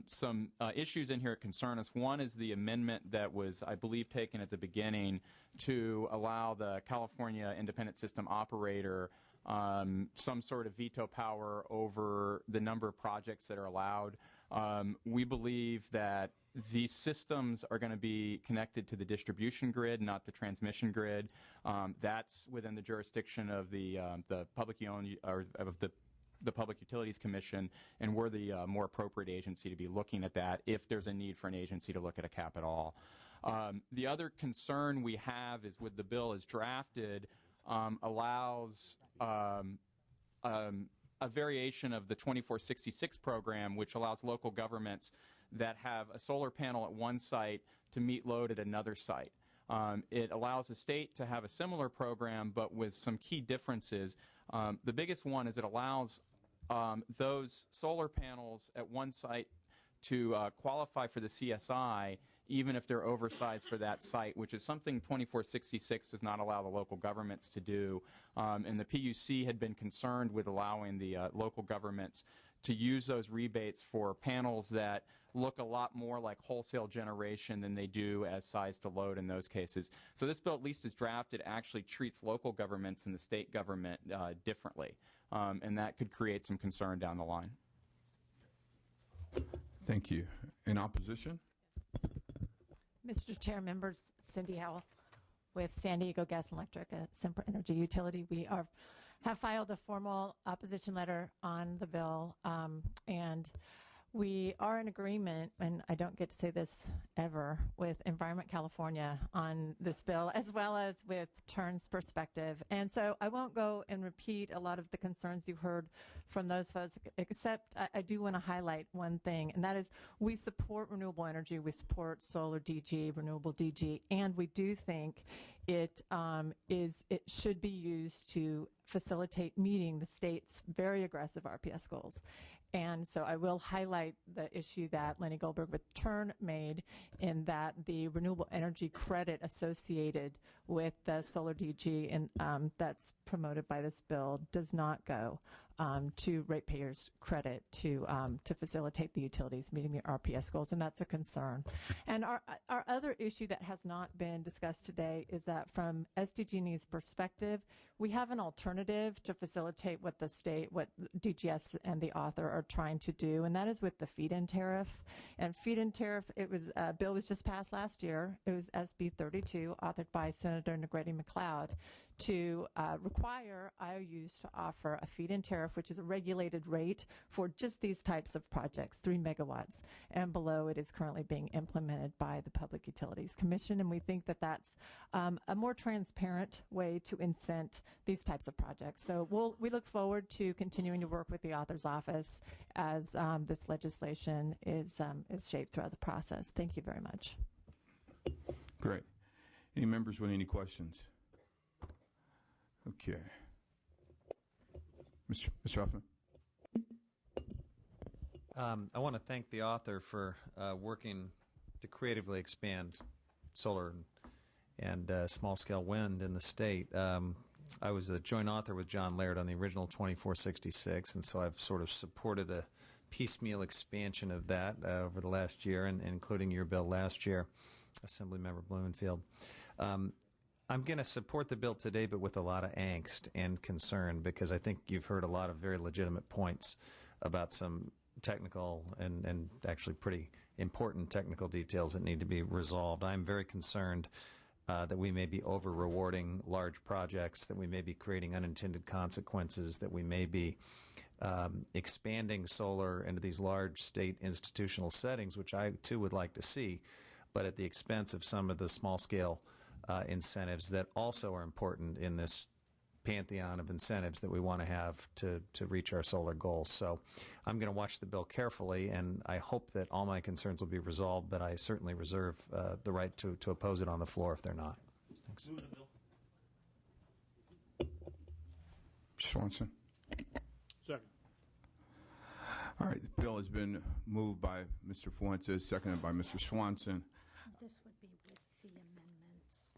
Some issues in here that concern us. One is the amendment that was, I believe, taken at the beginning to allow the California Independent System Operator some sort of veto power over the number of projects that are allowed. We believe that these systems are going to be connected to the distribution grid, not the transmission grid. That's within the jurisdiction of the publicly owned or of the Public Utilities Commission, and we're the more appropriate agency to be looking at that if there's a need for an agency to look at a cap at all. The other concern we have is with the bill as drafted allows a variation of the 2466 program, which allows local governments that have a solar panel at one site to meet load at another site. It allows the state to have a similar program, but with some key differences. The biggest one is it allows those solar panels at one site to qualify for the CSI, even if they're oversized for that site, which is something 2466 does not allow the local governments to do. And the PUC had been concerned with allowing the local governments to use those rebates for panels that look a lot more like wholesale generation than they do as size to load in those cases. So this bill, at least as drafted, actually treats local governments and the state government differently. And that could create some concern down the line. Thank you. In opposition? Mr. Chair, members, Cindy Howell with San Diego Gas and Electric, a Sempra Energy utility. We have filed a formal opposition letter on the bill, and we are in agreement, and I don't get to say this ever, with Environment California on this bill, as well as with TURN's perspective. And so I won't go and repeat a lot of the concerns you heard from those folks, except I do want to highlight one thing, and that is we support renewable energy, we support solar DG, renewable DG, and we do think it should be used to facilitate meeting the state's very aggressive RPS goals. And so I will highlight the issue that Lenny Goldberg with TURN made, in that the renewable energy credit associated with the solar DG and that's promoted by this bill does not go to ratepayers' credit to facilitate the utilities meeting the RPS goals, and that's a concern. And our other issue that has not been discussed today is that from SDG&E's perspective, we have an alternative to facilitate what the state, what DGS and the author are trying to do, and that is with the feed-in tariff. And feed-in tariff, it was a bill was just passed last year. It was SB 32, authored by Senator Negrete McLeod, to require IOUs to offer a feed-in tariff, which is a regulated rate for just these types of projects, 3 megawatts and below. It is currently being implemented by the Public Utilities Commission, and we think that that's a more transparent way to incent these types of projects. So we look forward to continuing to work with the author's office as this legislation is shaped throughout the process. Thank you very much. Great. Any members with any questions? Okay. Mr. Huffman. I want to thank the author for working to creatively expand solar and small-scale wind in the state. I was a joint author with John Laird on the original 2466, and so I've sort of supported a piecemeal expansion of that over the last year, and including your bill last year, Assemblymember Blumenfield. I'm going to support the bill today, but with a lot of angst and concern, because I think you've heard a lot of very legitimate points about some technical and actually pretty important technical details that need to be resolved. I'm very concerned that we may be over-rewarding large projects, that we may be creating unintended consequences, that we may be expanding solar into these large state institutional settings, which I, too, would like to see, but at the expense of some of the small-scale incentives that also are important in this pantheon of incentives that we want to have to reach our solar goals. So I'm going to watch the bill carefully, and I hope that all my concerns will be resolved, but I certainly reserve the right to oppose it on the floor if they're not. Thanks. Swanson. Second. All right, the bill has been moved by Mr. Fuentes, seconded by Mr. Swanson. This would be with the amendments,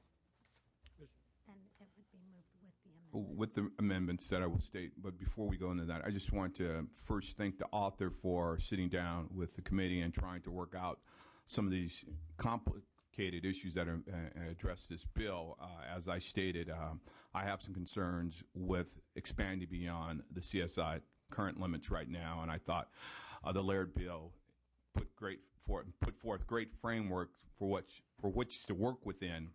and it would be moved with the amendments. With the amendments that I will state. But before we go into that, I just want to first thank the author for sitting down with the committee and trying to work out some of these complicated issues that are address this bill. As I stated, I have some concerns with expanding beyond the CSI current limits right now, and I thought the Laird bill put forth great framework for which to work within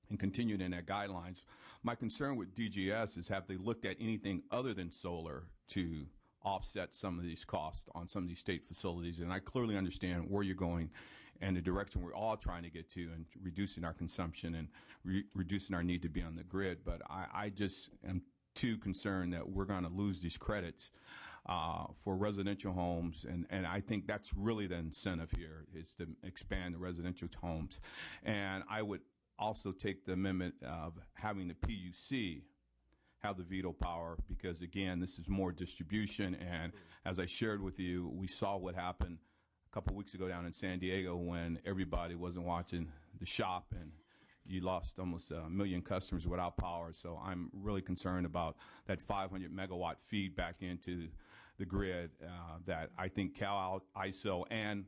and continued in their guidelines. My concern with DGS is, have they looked at anything other than solar to offset some of these costs on some of these state facilities? And I clearly understand where you're going and the direction we're all trying to get to, and reducing our consumption and reducing our need to be on the grid. But I just am too concerned that we're going to lose these credits for residential homes, and I think that's really the incentive here, is to expand the residential homes. And I would also take the amendment of having the PUC have the veto power, because again, this is more distribution, and as I shared with you, we saw what happened a couple weeks ago down in San Diego when everybody wasn't watching the shop, and you lost almost 1 million customers without power. So I'm really concerned about that 500 megawatt feed back into the grid that I think Cal ISO and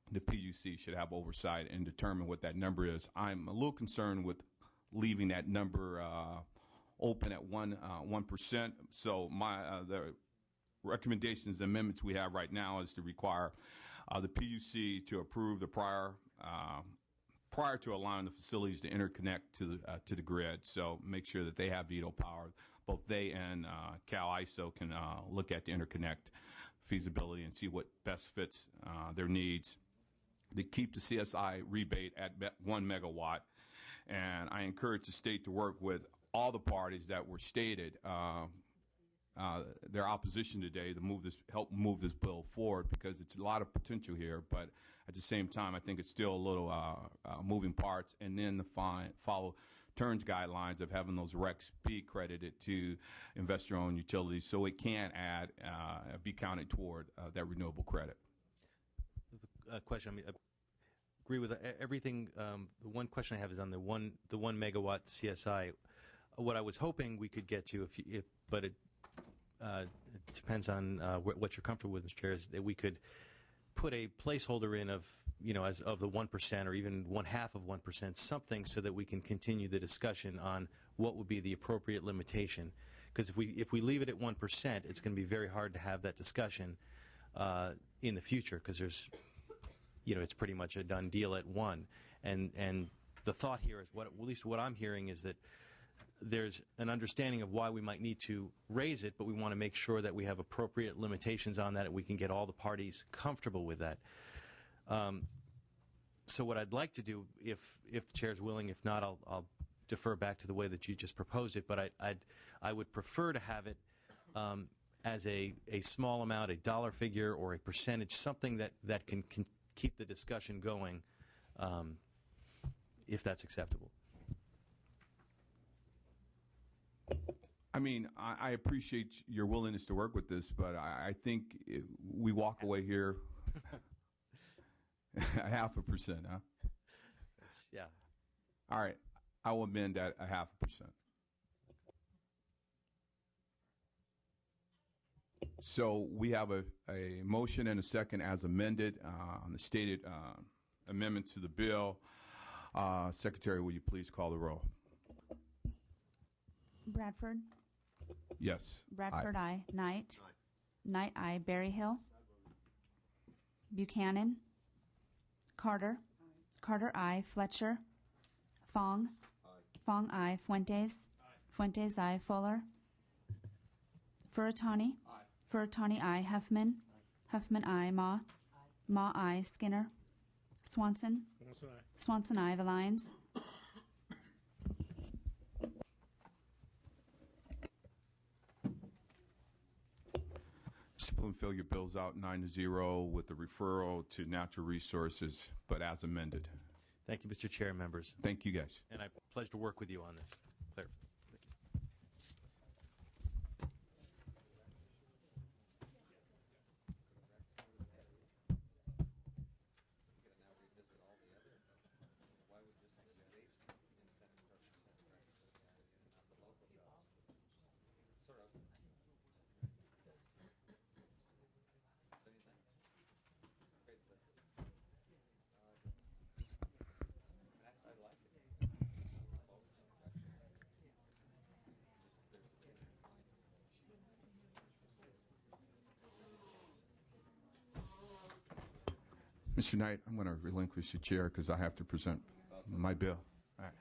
the PUC should have oversight and determine what that number is. I'm a little concerned with leaving that number open at 1%. So the recommendations, the amendments we have right now is to require the PUC to approve the prior to allowing the facilities to interconnect to the grid. So make sure that they have veto power. Both they and Cal ISO can look at the interconnect feasibility and see what best fits their needs. They keep the CSI rebate at 1 megawatt, and I encourage the state to work with all the parties that were stated their opposition today to help move this bill forward, because it's a lot of potential here, but at the same time, I think it's still a little moving parts. And then follow Turns guidelines of having those RECs be credited to investor-owned utilities, so it can be counted toward that renewable credit. Question. I mean, I agree with everything. The one question I have is on the one megawatt CSI. What I was hoping we could get to, but it depends on what you're comfortable with, Mr. Chair, is that we could put a placeholder in of, as of the 1% or even 1/2 of 1%, something so that we can continue the discussion on what would be the appropriate limitation. Because if we leave it at 1%, it's going to be very hard to have that discussion in the future, because there's, it's pretty much a done deal at 1. And the thought here is, at least what I'm hearing is that there's an understanding of why we might need to raise it, but we want to make sure that we have appropriate limitations on that, and we can get all the parties comfortable with that. So what I'd like to do, if the chair's willing, if not, I'll defer back to the way that you just proposed it. But I would prefer to have it as a small amount, a dollar figure or a percentage, something that can keep the discussion going, if that's acceptable. I mean, I appreciate your willingness to work with this, but I think we walk away here 0.5%, huh? Yeah. All right. I will amend that a 0.5%. So we have a motion and a second as amended on the stated amendments to the bill. Secretary, will you please call the roll? Bradford? Yes. Bradford, aye. Knight? Knight, aye. Berryhill? Buchanan? Carter? Carter, aye. Fletcher? Fong? Fong, aye. Fuentes? Fuentes, aye. Fuller? Furutani? Furutani, aye. Huffman? Huffman, aye. Ma? Ma, aye. Skinner? Swanson? Swanson, aye. Valines? Mr. Bloomfield, your bill's out 9-0 with the referral to natural resources, but as amended. Thank you, Mr. Chair and members. Thank you, guys. And I pledge to work with you on this. Claire. Mr. Knight, I'm going to relinquish the chair because I have to present my bill. All right.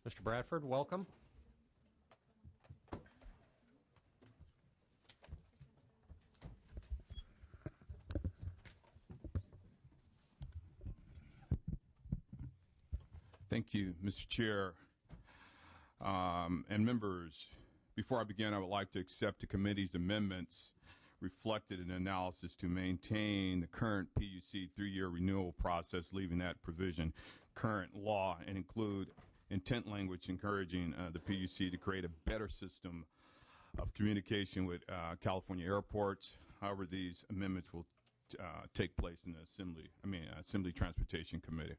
Mr. Bradford, welcome. Thank you, Mr. Chair and members. Before I begin, I would like to accept the committee's amendments reflected in the analysis to maintain the current PUC 3-year renewal process, leaving that provision current law, and include intent language encouraging the PUC to create a better system of communication with California airports. However, these amendments will take place in the Assembly Transportation Committee.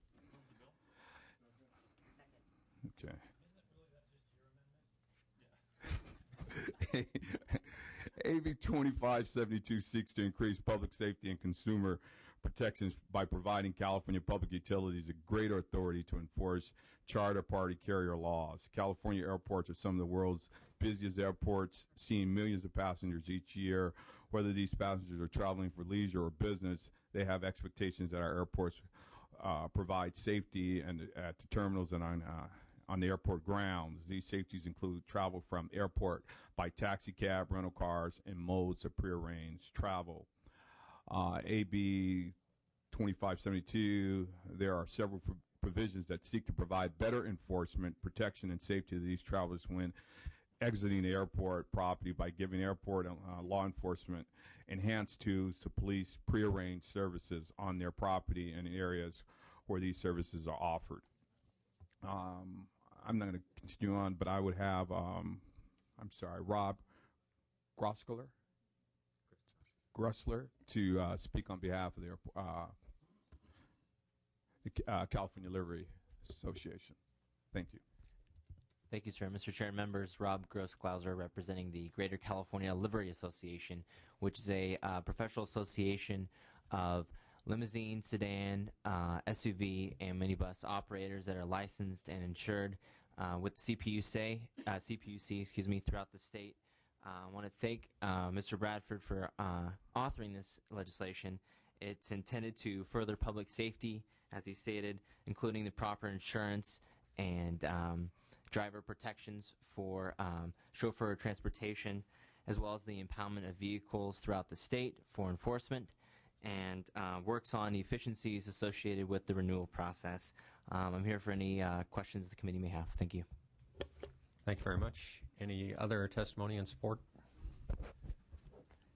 Okay. AB 2572 seeks to increase public safety and consumer protections by providing California public utilities a greater authority to enforce charter party carrier laws. California airports are some of the world's busiest airports, seeing millions of passengers each year. Whether these passengers are traveling for leisure or business, they have expectations that our airports provide safety and at the terminals and on the airport grounds. These safeties include travel from airport by taxi cab, rental cars, and modes of prearranged travel. AB 2572, there are several provisions that seek to provide better enforcement, protection, and safety of these travelers when exiting the airport property by giving airport law enforcement enhanced tools to police prearranged services on their property and areas where these services are offered. I'm not going to continue on, but I would have, Rob Gressler to speak on behalf of the California Livery Association. Thank you. Thank you, sir. Mr. Chair and members, Rob Gross-Klauser representing the Greater California Livery Association, which is a professional association of limousine, sedan, SUV, and minibus operators that are licensed and insured with CPUC, throughout the state. I want to thank Mr. Bradford for authoring this legislation. It's intended to further public safety, as he stated, including the proper insurance and driver protections for chauffeur transportation, as well as the impoundment of vehicles throughout the state for enforcement. and works on efficiencies associated with the renewal process. I'm here for any questions the committee may have. Thank you. Thank you very much. Any other testimony in support?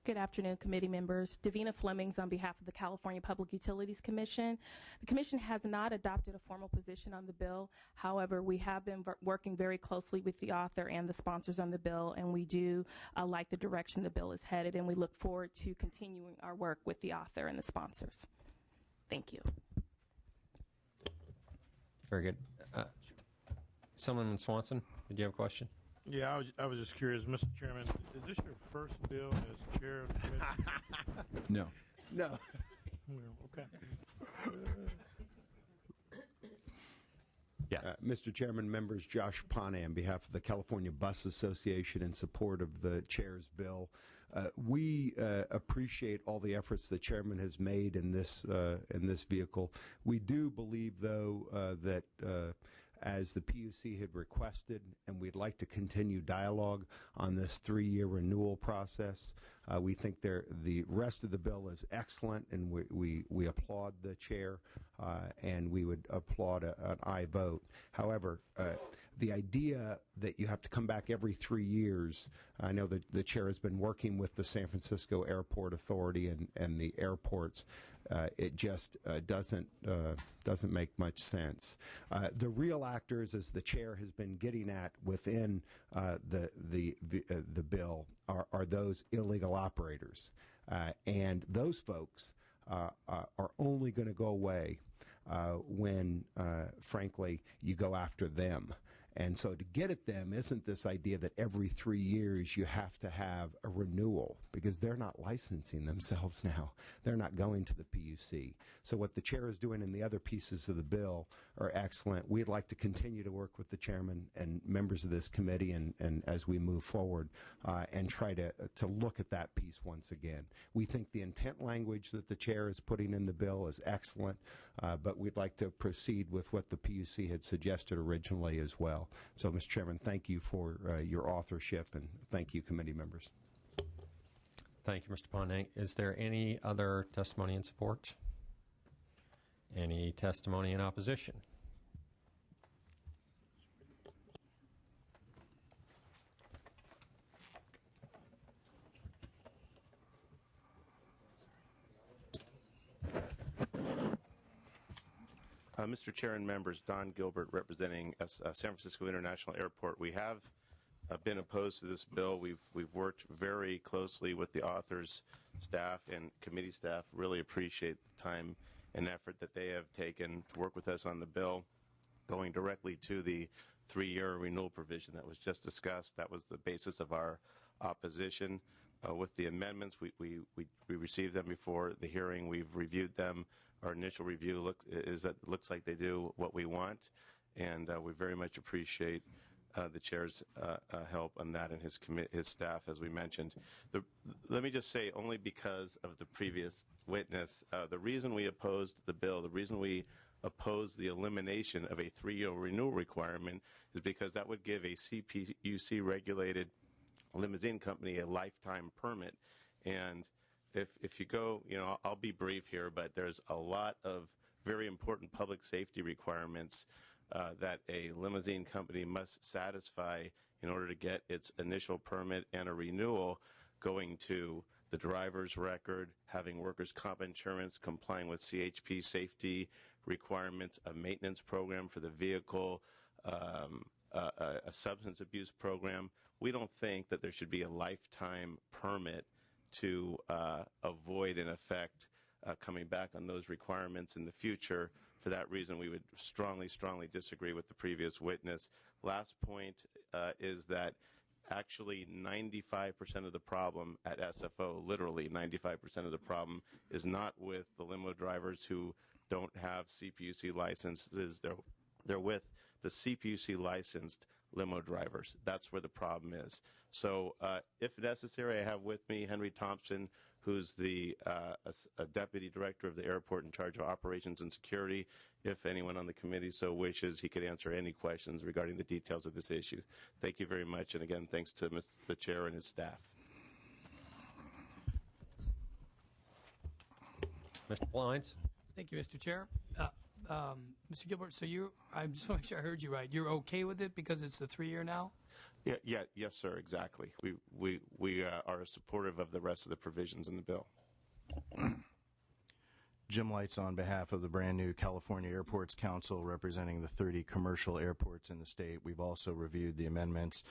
Good afternoon, committee members. Davina Flemings on behalf of the California Public Utilities Commission. The Commission has not adopted a formal position on the bill. However, we have been working very closely with the author and the sponsors on the bill, and we do like the direction the bill is headed, and we look forward to continuing our work with the author and the sponsors. Thank you. Very good. Councilman Swanson, did you have a question? Yeah, I was just curious, Mr. Chairman, is this your first bill as chair of the committee? No. No. Okay. Yes. Mr. Chairman, members, Josh Pane on behalf of the California Bus Association in support of the chair's bill. We appreciate all the efforts the chairman has made in this vehicle. We do believe, though, that as the PUC had requested, and we'd like to continue dialogue on this 3-year renewal process. We think the rest of the bill is excellent, and we applaud the chair, and we would applaud an aye vote. However, the idea that you have to come back every 3 years, I know that the chair has been working with the San Francisco Airport Authority and the airports. It just doesn't make much sense. The real actors, as the chair has been getting at within the bill, are those illegal operators, and those folks are only going to go away when, frankly, you go after them. And so to get at them isn't this idea that every 3 years you have to have a renewal, because they're not licensing themselves now. They're not going to the PUC. So what the chair is doing in the other pieces of the bill are excellent. We'd like to continue to work with the chairman and members of this committee and as we move forward and try to look at that piece once again. We think the intent language that the chair is putting in the bill is excellent, but we'd like to proceed with what the PUC had suggested originally as well. So, Mr. Chairman, thank you for your authorship, and thank you, committee members. Thank you, Mr. Pane. Is there any other testimony in support? Any testimony in opposition? Mr. Chair and members, Don Gilbert representing San Francisco International Airport. We have been opposed to this bill. We've worked very closely with the author's staff and committee staff. Really appreciate the time and effort that they have taken to work with us on the bill, going directly to the 3-year renewal provision that was just discussed. That was the basis of our opposition. With the amendments, we received them before the hearing. We've reviewed them. Our initial review looks like they do what we want, and we very much appreciate the chair's help on that and his staff, as we mentioned. Let me just say, only because of the previous witness, the reason we opposed the bill, the reason we opposed the elimination of a 3-year renewal requirement is because that would give a CPUC-regulated limousine company a lifetime permit. And if you go, I'll be brief here, but there's a lot of very important public safety requirements that a limousine company must satisfy in order to get its initial permit and a renewal, going to the driver's record, having workers' comp insurance, complying with CHP safety requirements, a maintenance program for the vehicle, a substance abuse program. We don't think that there should be a lifetime permit to avoid, in effect, coming back on those requirements in the future. For that reason, we would strongly disagree with the previous witness. Last point is that actually 95% of the problem at SFO, literally 95% of the problem, is not with the limo drivers who don't have CPUC licenses. They're with the CPUC licensed limo drivers. That's where the problem is. So if necessary, I have with me Henry Thompson, who's the a deputy director of the airport in charge of operations and security. If anyone on the committee so wishes, he could answer any questions regarding the details of this issue. Thank you very much. And again, thanks to the chair and his staff. Mr. Blinds? Thank you, Mr. Chair. Mr. Gilbert, so I just want to make sure I heard you right. You're okay with it because it's the 3-year now? Yes, sir, exactly. We are supportive of the rest of the provisions in the bill. Jim Lights on behalf of the brand new California Airports Council, representing the 30 commercial airports in the state. We've also reviewed the amendments.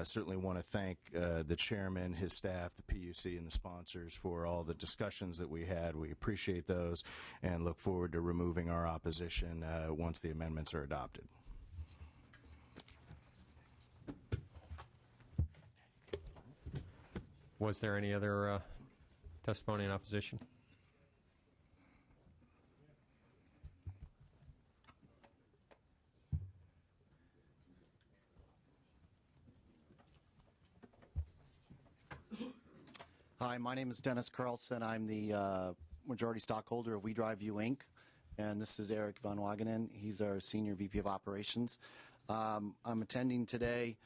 Certainly want to thank the chairman, his staff, the PUC, and the sponsors for all the discussions that we had. We appreciate those and look forward to removing our opposition once the amendments are adopted. Was there any other testimony in opposition? Hi, my name is Dennis Carlson. I'm the majority stockholder of We Drive You, Inc., and this is Eric Van Wagenen. He's our Senior VP of Operations. I'm attending today.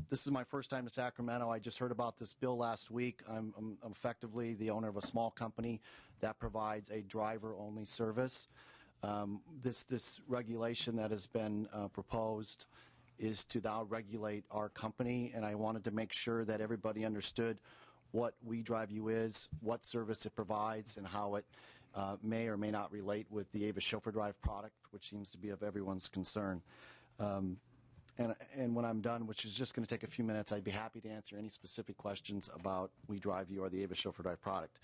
This is my first time to Sacramento. I just heard about this bill last week. I'm effectively the owner of a small company that provides a driver-only service. This regulation that has been proposed is to now regulate our company, and I wanted to make sure that everybody understood what We Drive You is, what service it provides, and how it may or may not relate with the Avis Chauffeur Drive product, which seems to be of everyone's concern. And when I'm done, which is just going to take a few minutes, I'd be happy to answer any specific questions about We Drive You or the Avis Chauffeur Drive product.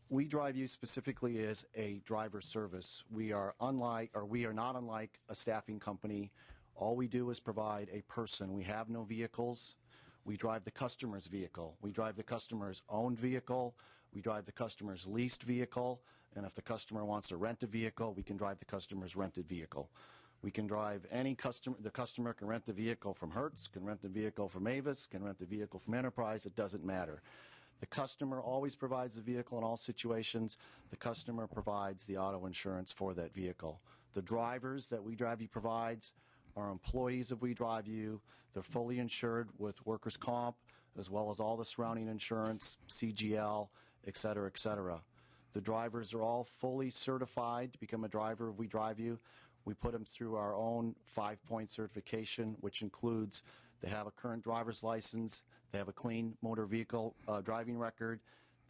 We Drive You specifically is a driver service. We are not unlike a staffing company. All we do is provide a person. We have no vehicles. We drive the customer's vehicle. We drive the customer's owned vehicle. We drive the customer's leased vehicle. And if the customer wants to rent a vehicle, we can drive the customer's rented vehicle. We can drive any customer. The customer can rent the vehicle from Hertz, can rent the vehicle from Avis, can rent the vehicle from Enterprise. It doesn't matter. The customer always provides the vehicle in all situations. The customer provides the auto insurance for that vehicle. The drivers that We Drive You provides are employees of We Drive You. They're fully insured with workers' comp, as well as all the surrounding insurance, CGL, et cetera, et cetera. The drivers are all fully certified to become a driver of We Drive You. We put them through our own 5-point certification, which includes they have a current driver's license, they have a clean motor vehicle driving record,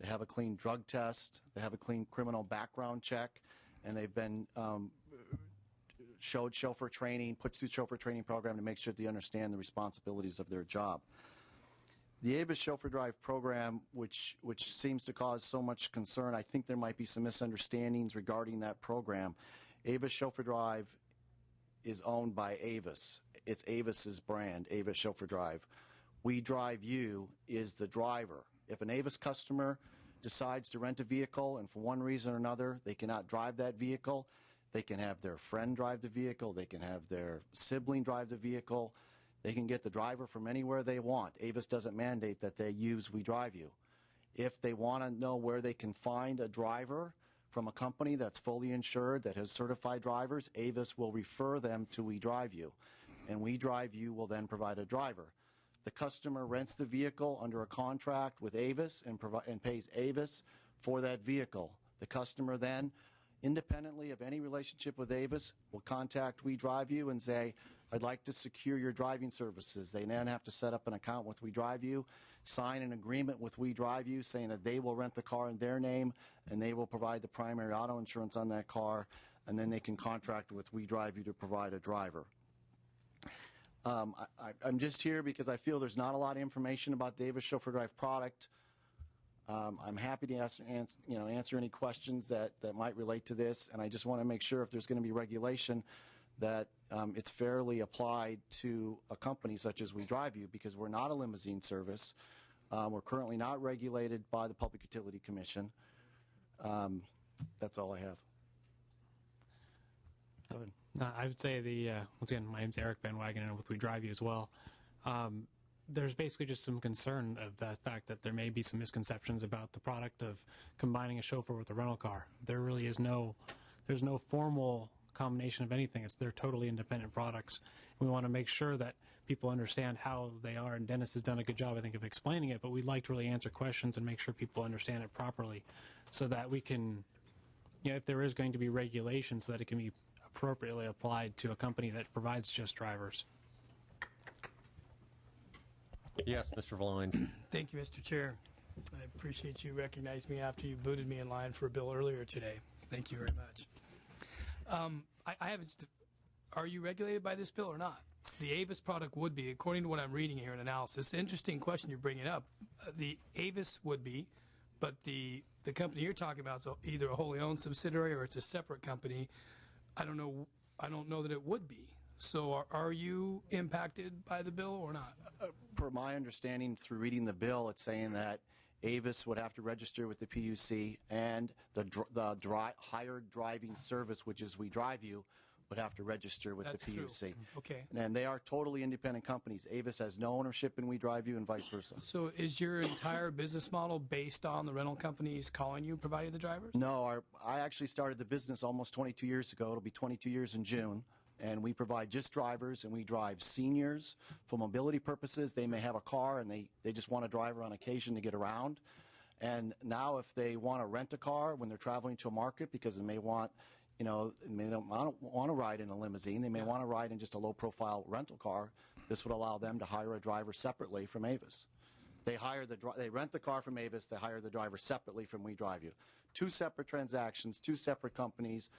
they have a clean drug test, they have a clean criminal background check, and they've been showed chauffeur training, put through chauffeur training program to make sure they understand the responsibilities of their job. The Avis Chauffeur Drive program, which seems to cause so much concern, I think there might be some misunderstandings regarding that program. Avis Chauffeur Drive is owned by Avis. It's Avis's brand, Avis Chauffeur Drive. We Drive You is the driver. If an Avis customer decides to rent a vehicle and for one reason or another they cannot drive that vehicle, they can have their friend drive the vehicle, they can have their sibling drive the vehicle, they can get the driver from anywhere they want. Avis doesn't mandate that they use We Drive You. If they want to know where they can find a driver from a company that's fully insured, that has certified drivers, Avis will refer them to We Drive You, and We Drive You will then provide a driver. The customer rents the vehicle under a contract with Avis and pays Avis for that vehicle. The customer then, independently of any relationship with Avis, will contact We Drive You and say, I'd like to secure your driving services. They then have to set up an account with We Drive You, sign an agreement with We Drive You saying that they will rent the car in their name and they will provide the primary auto insurance on that car, and then they can contract with We Drive You to provide a driver. I'm just here because I feel there's not a lot of information about the Avis Chauffeur Drive product. I'm happy to answer any questions that might relate to this, and I just want to make sure if there's going to be regulation that it's fairly applied to a company such as We Drive You, because we're not a limousine service. We're currently not regulated by the Public Utility Commission. That's all I have. Go ahead. I would say once again, my name's Eric Van Wagenen with We Drive You as well. There's basically just some concern of the fact that there may be some misconceptions about the product of combining a chauffeur with a rental car. There really is there's no formal combination of anything. They're totally independent products. We want to make sure that people understand how they are, and Dennis has done a good job, I think, of explaining it, but we'd like to really answer questions and make sure people understand it properly so that we can, if there is going to be regulations, so that it can be appropriately applied to a company that provides just drivers. Yes, Mr. Valiant. Thank you, Mr. Chair. I appreciate you recognizing me after you booted me in line for a bill earlier today. Thank you very much. I have are you regulated by this bill or not? The Avis product would be, according to what I'm reading here in analysis. Interesting question you're bringing up. The Avis would be, but the company you're talking about is either a wholly owned subsidiary or it's a separate company. I don't know that it would be. So are you impacted by the bill or not? Per my understanding, through reading the bill, it's saying that Avis would have to register with the PUC, and the hired driving service, which is We Drive You, would have to register with That's the true. PUC. Okay. And they are totally independent companies. Avis has no ownership in We Drive You and vice versa. So is your entire business model based on the rental companies calling you, providing the drivers? No, I actually started the business almost 22 years ago. It'll be 22 years in June. And we provide just drivers, and we drive seniors for mobility purposes. They may have a car, and they just want a driver on occasion to get around. And now if they want to rent a car when they're traveling to a market because they may want, they don't want to ride in a limousine. They may want to ride in just a low-profile rental car. This would allow them to hire a driver separately from Avis. They rent the car from Avis. They hire the driver separately from We Drive You. Two separate transactions, two separate companies.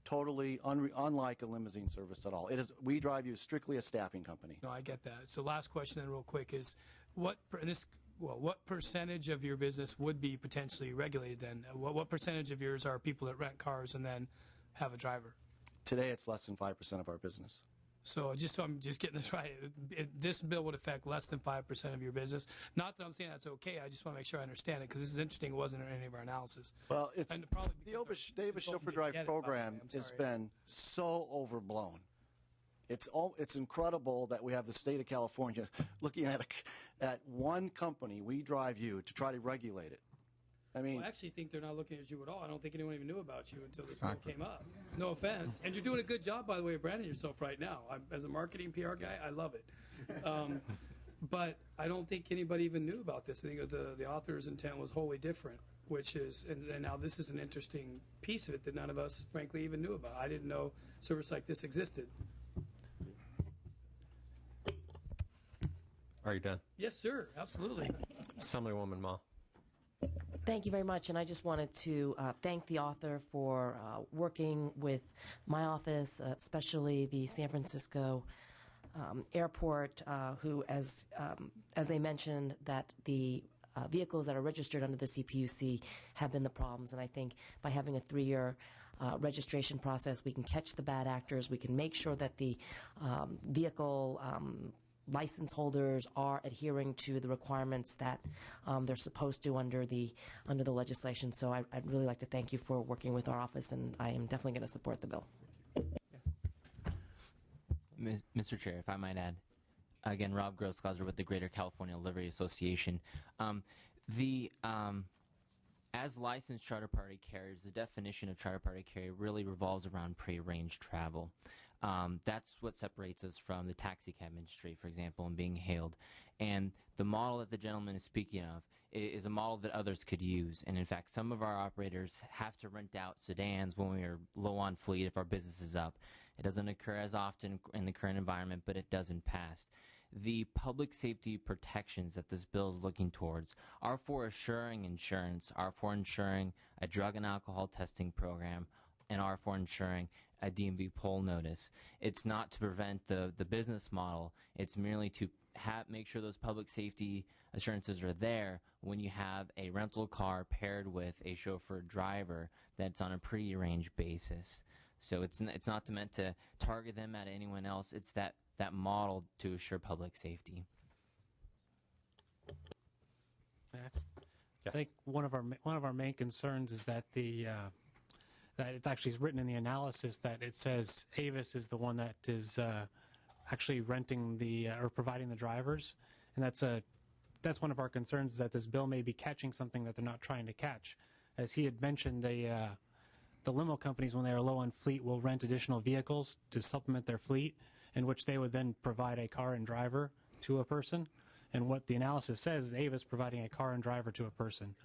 Totally unlike a limousine service at all. We Drive You is strictly a staffing company. No, I get that. So last question then real quick is what percentage of your business would be potentially regulated then? What percentage of yours are people that rent cars and then have a driver? Today it's less than 5% of our business. So I'm just getting this right. This bill would affect less than 5% of your business. Not that I'm saying that's okay. I just want to make sure I understand it because this is interesting. It wasn't in any of our analysis. Well, the Avis Chauffeur Drive program has been so overblown. It's incredible that we have the state of California looking at one company, We Drive You, to try to regulate it. I mean, I actually think they're not looking at you at all. I don't think anyone even knew about you until this bill came up. No offense. And you're doing a good job, by the way, of branding yourself right now. As a marketing PR guy, I love it. But I don't think anybody even knew about this. I think the author's intent was wholly different, which is, and now this is an interesting piece of it that none of us, frankly, even knew about. I didn't know service like this existed. Are you done? Yes, sir. Absolutely. Assemblywoman Ma. Thank you very much, and I just wanted to thank the author for working with my office, especially the San Francisco airport, who, as they mentioned, that the vehicles that are registered under the CPUC have been the problems, and I think by having a 3-year registration process, we can catch the bad actors, we can make sure that the vehicle license holders are adhering to the requirements that they're supposed to under the legislation. So I'd really like to thank you for working with our office, and I am definitely going to support the bill. Mr. Chair, if I might add, again, Rob Grossglauser with the Greater California Livery Association. As licensed charter party carriers, the definition of charter party carrier really revolves around prearranged travel. That's what separates us from the taxi cab industry, for example, and being hailed. And the model that the gentleman is speaking of is a model that others could use. And in fact, some of our operators have to rent out sedans when we are low on fleet if our business is up. It doesn't occur as often in the current environment, but it does in past. The public safety protections that this bill is looking towards are for assuring insurance, are for ensuring a drug and alcohol testing program, and are for ensuring a DMV poll notice. It's not to prevent the business model. It's merely to make sure those public safety assurances are there when you have a rental car paired with a chauffeur driver that's on a prearranged basis. So it's not meant to target them at anyone else. It's that model to assure public safety. I think one of our main concerns is that that it's actually written in the analysis that it says Avis is the one that is actually renting or providing the drivers, and that's one of our concerns, is that this bill may be catching something that they're not trying to catch. As he had mentioned, the limo companies, when they are low on fleet, will rent additional vehicles to supplement their fleet, in which they would then provide a car and driver to a person. And what the analysis says is Avis providing a car and driver to a person.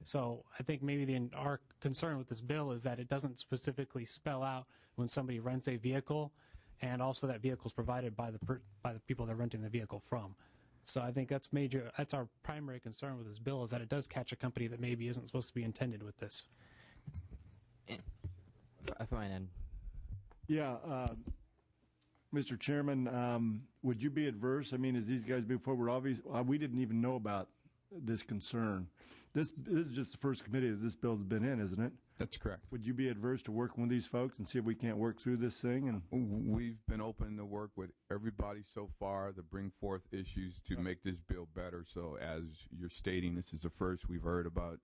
So I think maybe our concern with this bill is that it doesn't specifically spell out when somebody rents a vehicle, and also that vehicle is provided by the people they're renting the vehicle from. So I think that's our primary concern with this bill, is that it does catch a company that maybe isn't supposed to be intended with this. If I may. Yeah, Mr. Chairman, would you be adverse? I mean, as these guys move forward, obviously, we didn't even know about this concern. This is just the first committee that this bill's been in, isn't it? That's correct. Would you be adverse to working with these folks and see if we can't work through this thing? And we've been open to work with everybody so far to bring forth issues to make this bill better. So as you're stating, this is the first we've heard about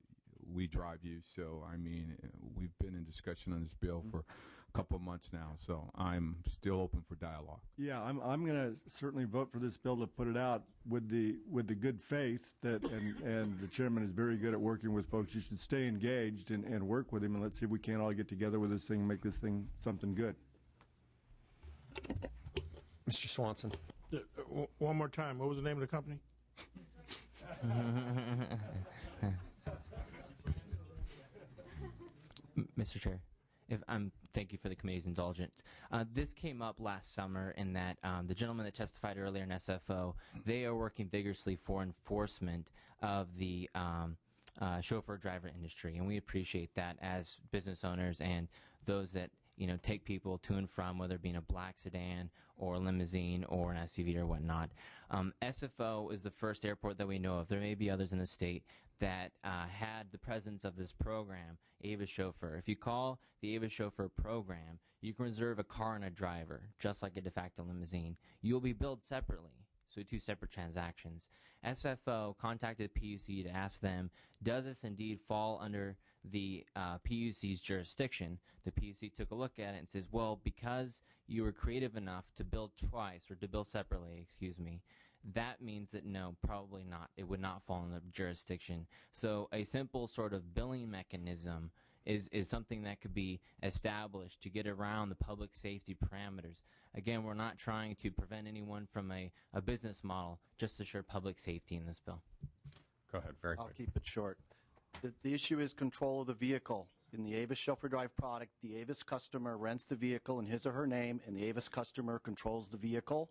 We Drive You. So, I mean, we've been in discussion on this bill for a couple of months now. So I'm still open for dialogue. Yeah, I'm going to certainly vote for this bill to put it out with the good faith that, and the chairman is very good at working with folks. You should stay engaged and work with him, and let's see if we can't all get together with this thing and make this thing something good. Mr. Swanson. One more time. What was the name of the company? Mr. Chair, thank you for the committee's indulgence. This came up last summer in that the gentleman that testified earlier in SFO, they are working vigorously for enforcement of the chauffeur-driver industry, and we appreciate that as business owners and those that take people to and from, whether it be in a black sedan or a limousine or an SUV or whatnot. SFO is the first airport that we know of. There may be others in the state that had the presence of this program, Avis Chauffeur. If you call the Avis Chauffeur program, you can reserve a car and a driver, just like a de facto limousine. You'll be billed separately, so 2 separate transactions. SFO contacted PUC to ask them, does this indeed fall under the PUC's jurisdiction? The PUC took a look at it and says, well, because you were creative enough to bill twice, or to bill separately, excuse me, that means that no, probably not. It would not fall in the jurisdiction. So a simple sort of billing mechanism is something that could be established to get around the public safety parameters. Again, we're not trying to prevent anyone from a business model, just to assure public safety in this bill. Go ahead, very quick. I'll keep it short. The issue is control of the vehicle. In the Avis Chauffeur Drive product, the Avis customer rents the vehicle in his or her name, and the Avis customer controls the vehicle.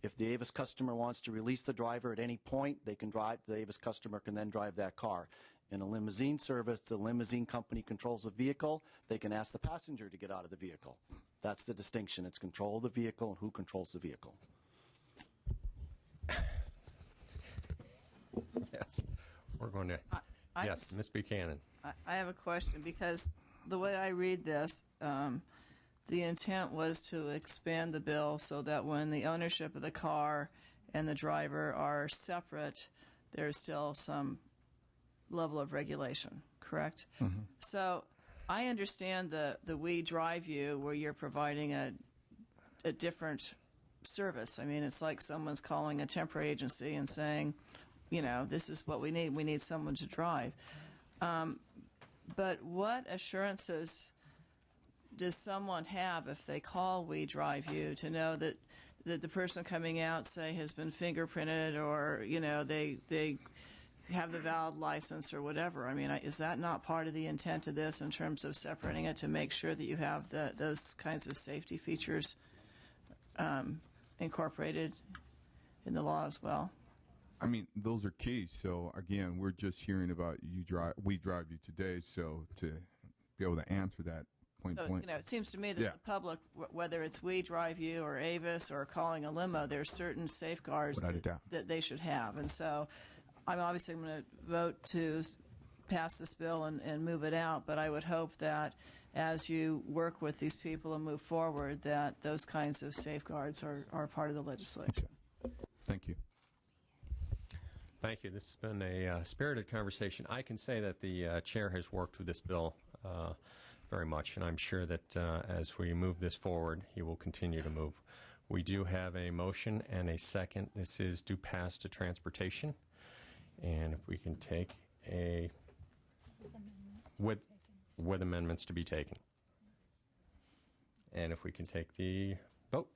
If the Avis customer wants to release the driver at any point, they can drive. The Avis customer can then drive that car. In a limousine service, the limousine company controls the vehicle. They can ask the passenger to get out of the vehicle. That's the distinction. It's control of the vehicle and who controls the vehicle. Yes. We're going to... yes, Ms. Buchanan. I have a question, because the way I read this, the intent was to expand the bill so that when the ownership of the car and the driver are separate, there's still some level of regulation, correct? Mm-hmm. So I understand the We Drive You, where you're providing a different service. I mean, it's like someone's calling a temporary agency and saying, this is what we need. We need someone to drive. But what assurances does someone have if they call We Drive You to know that the person coming out, say, has been fingerprinted, or they have the valid license or whatever? I mean, is that not part of the intent of this in terms of separating it, to make sure that you have those kinds of safety features incorporated in the law as well? I mean, those are keys. So again, we're just hearing about We Drive You today. So to be able to answer that point So, blank. it seems to me that the public, whether it's We Drive You or Avis or calling a limo, there's certain safeguards Without a doubt. that they should have. And so I'm obviously going to vote to pass this bill and move it out, but I would hope that as you work with these people and move forward, that those kinds of safeguards are part of the legislation. Thank you. Thank you. This has been a spirited conversation. I can say that the chair has worked with this bill very much, and I'm sure that as we move this forward, he will continue to move. We do have a motion and a second. This is to pass to transportation. And if we can take a, with with amendments to be taken. And if we can take the vote.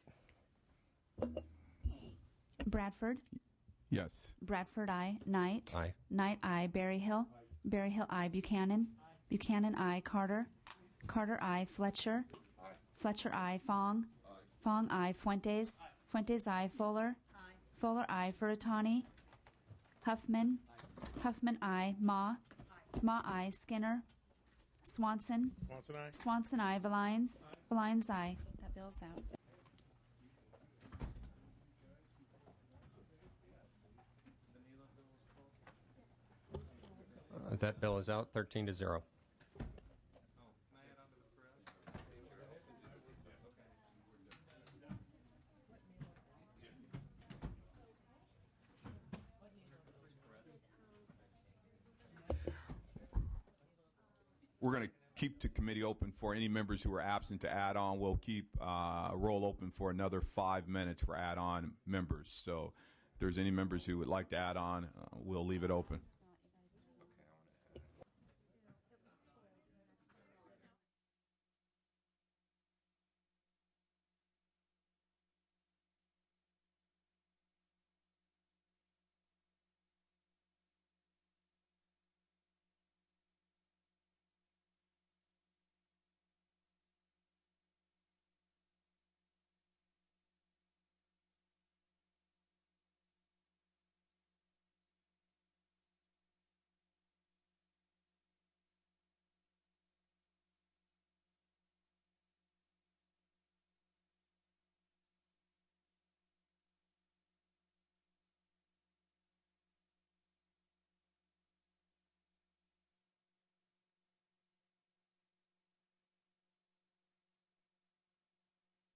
Bradford. Yes. Bradford, I. Knight. Aye. Knight, I. Berryhill. Berryhill, I. Buchanan. Buchanan, I. Carter. Carter, I. Fletcher. Fletcher, I. Fong. Fong, I. Fuentes. Fuentes, I. Fuller. Fuller, I. Furutani. Huffman. Huffman, I. Ma. Ma, I. Skinner. Swanson. Swanson, aye. Swanson, I. Valines. Valines, I. That bill's out. That bill is out, 13-0. We're going to keep the committee open for any members who are absent to add on. We'll keep roll open for another 5 minutes for add-on members. So if there's any members who would like to add on, we'll leave it open.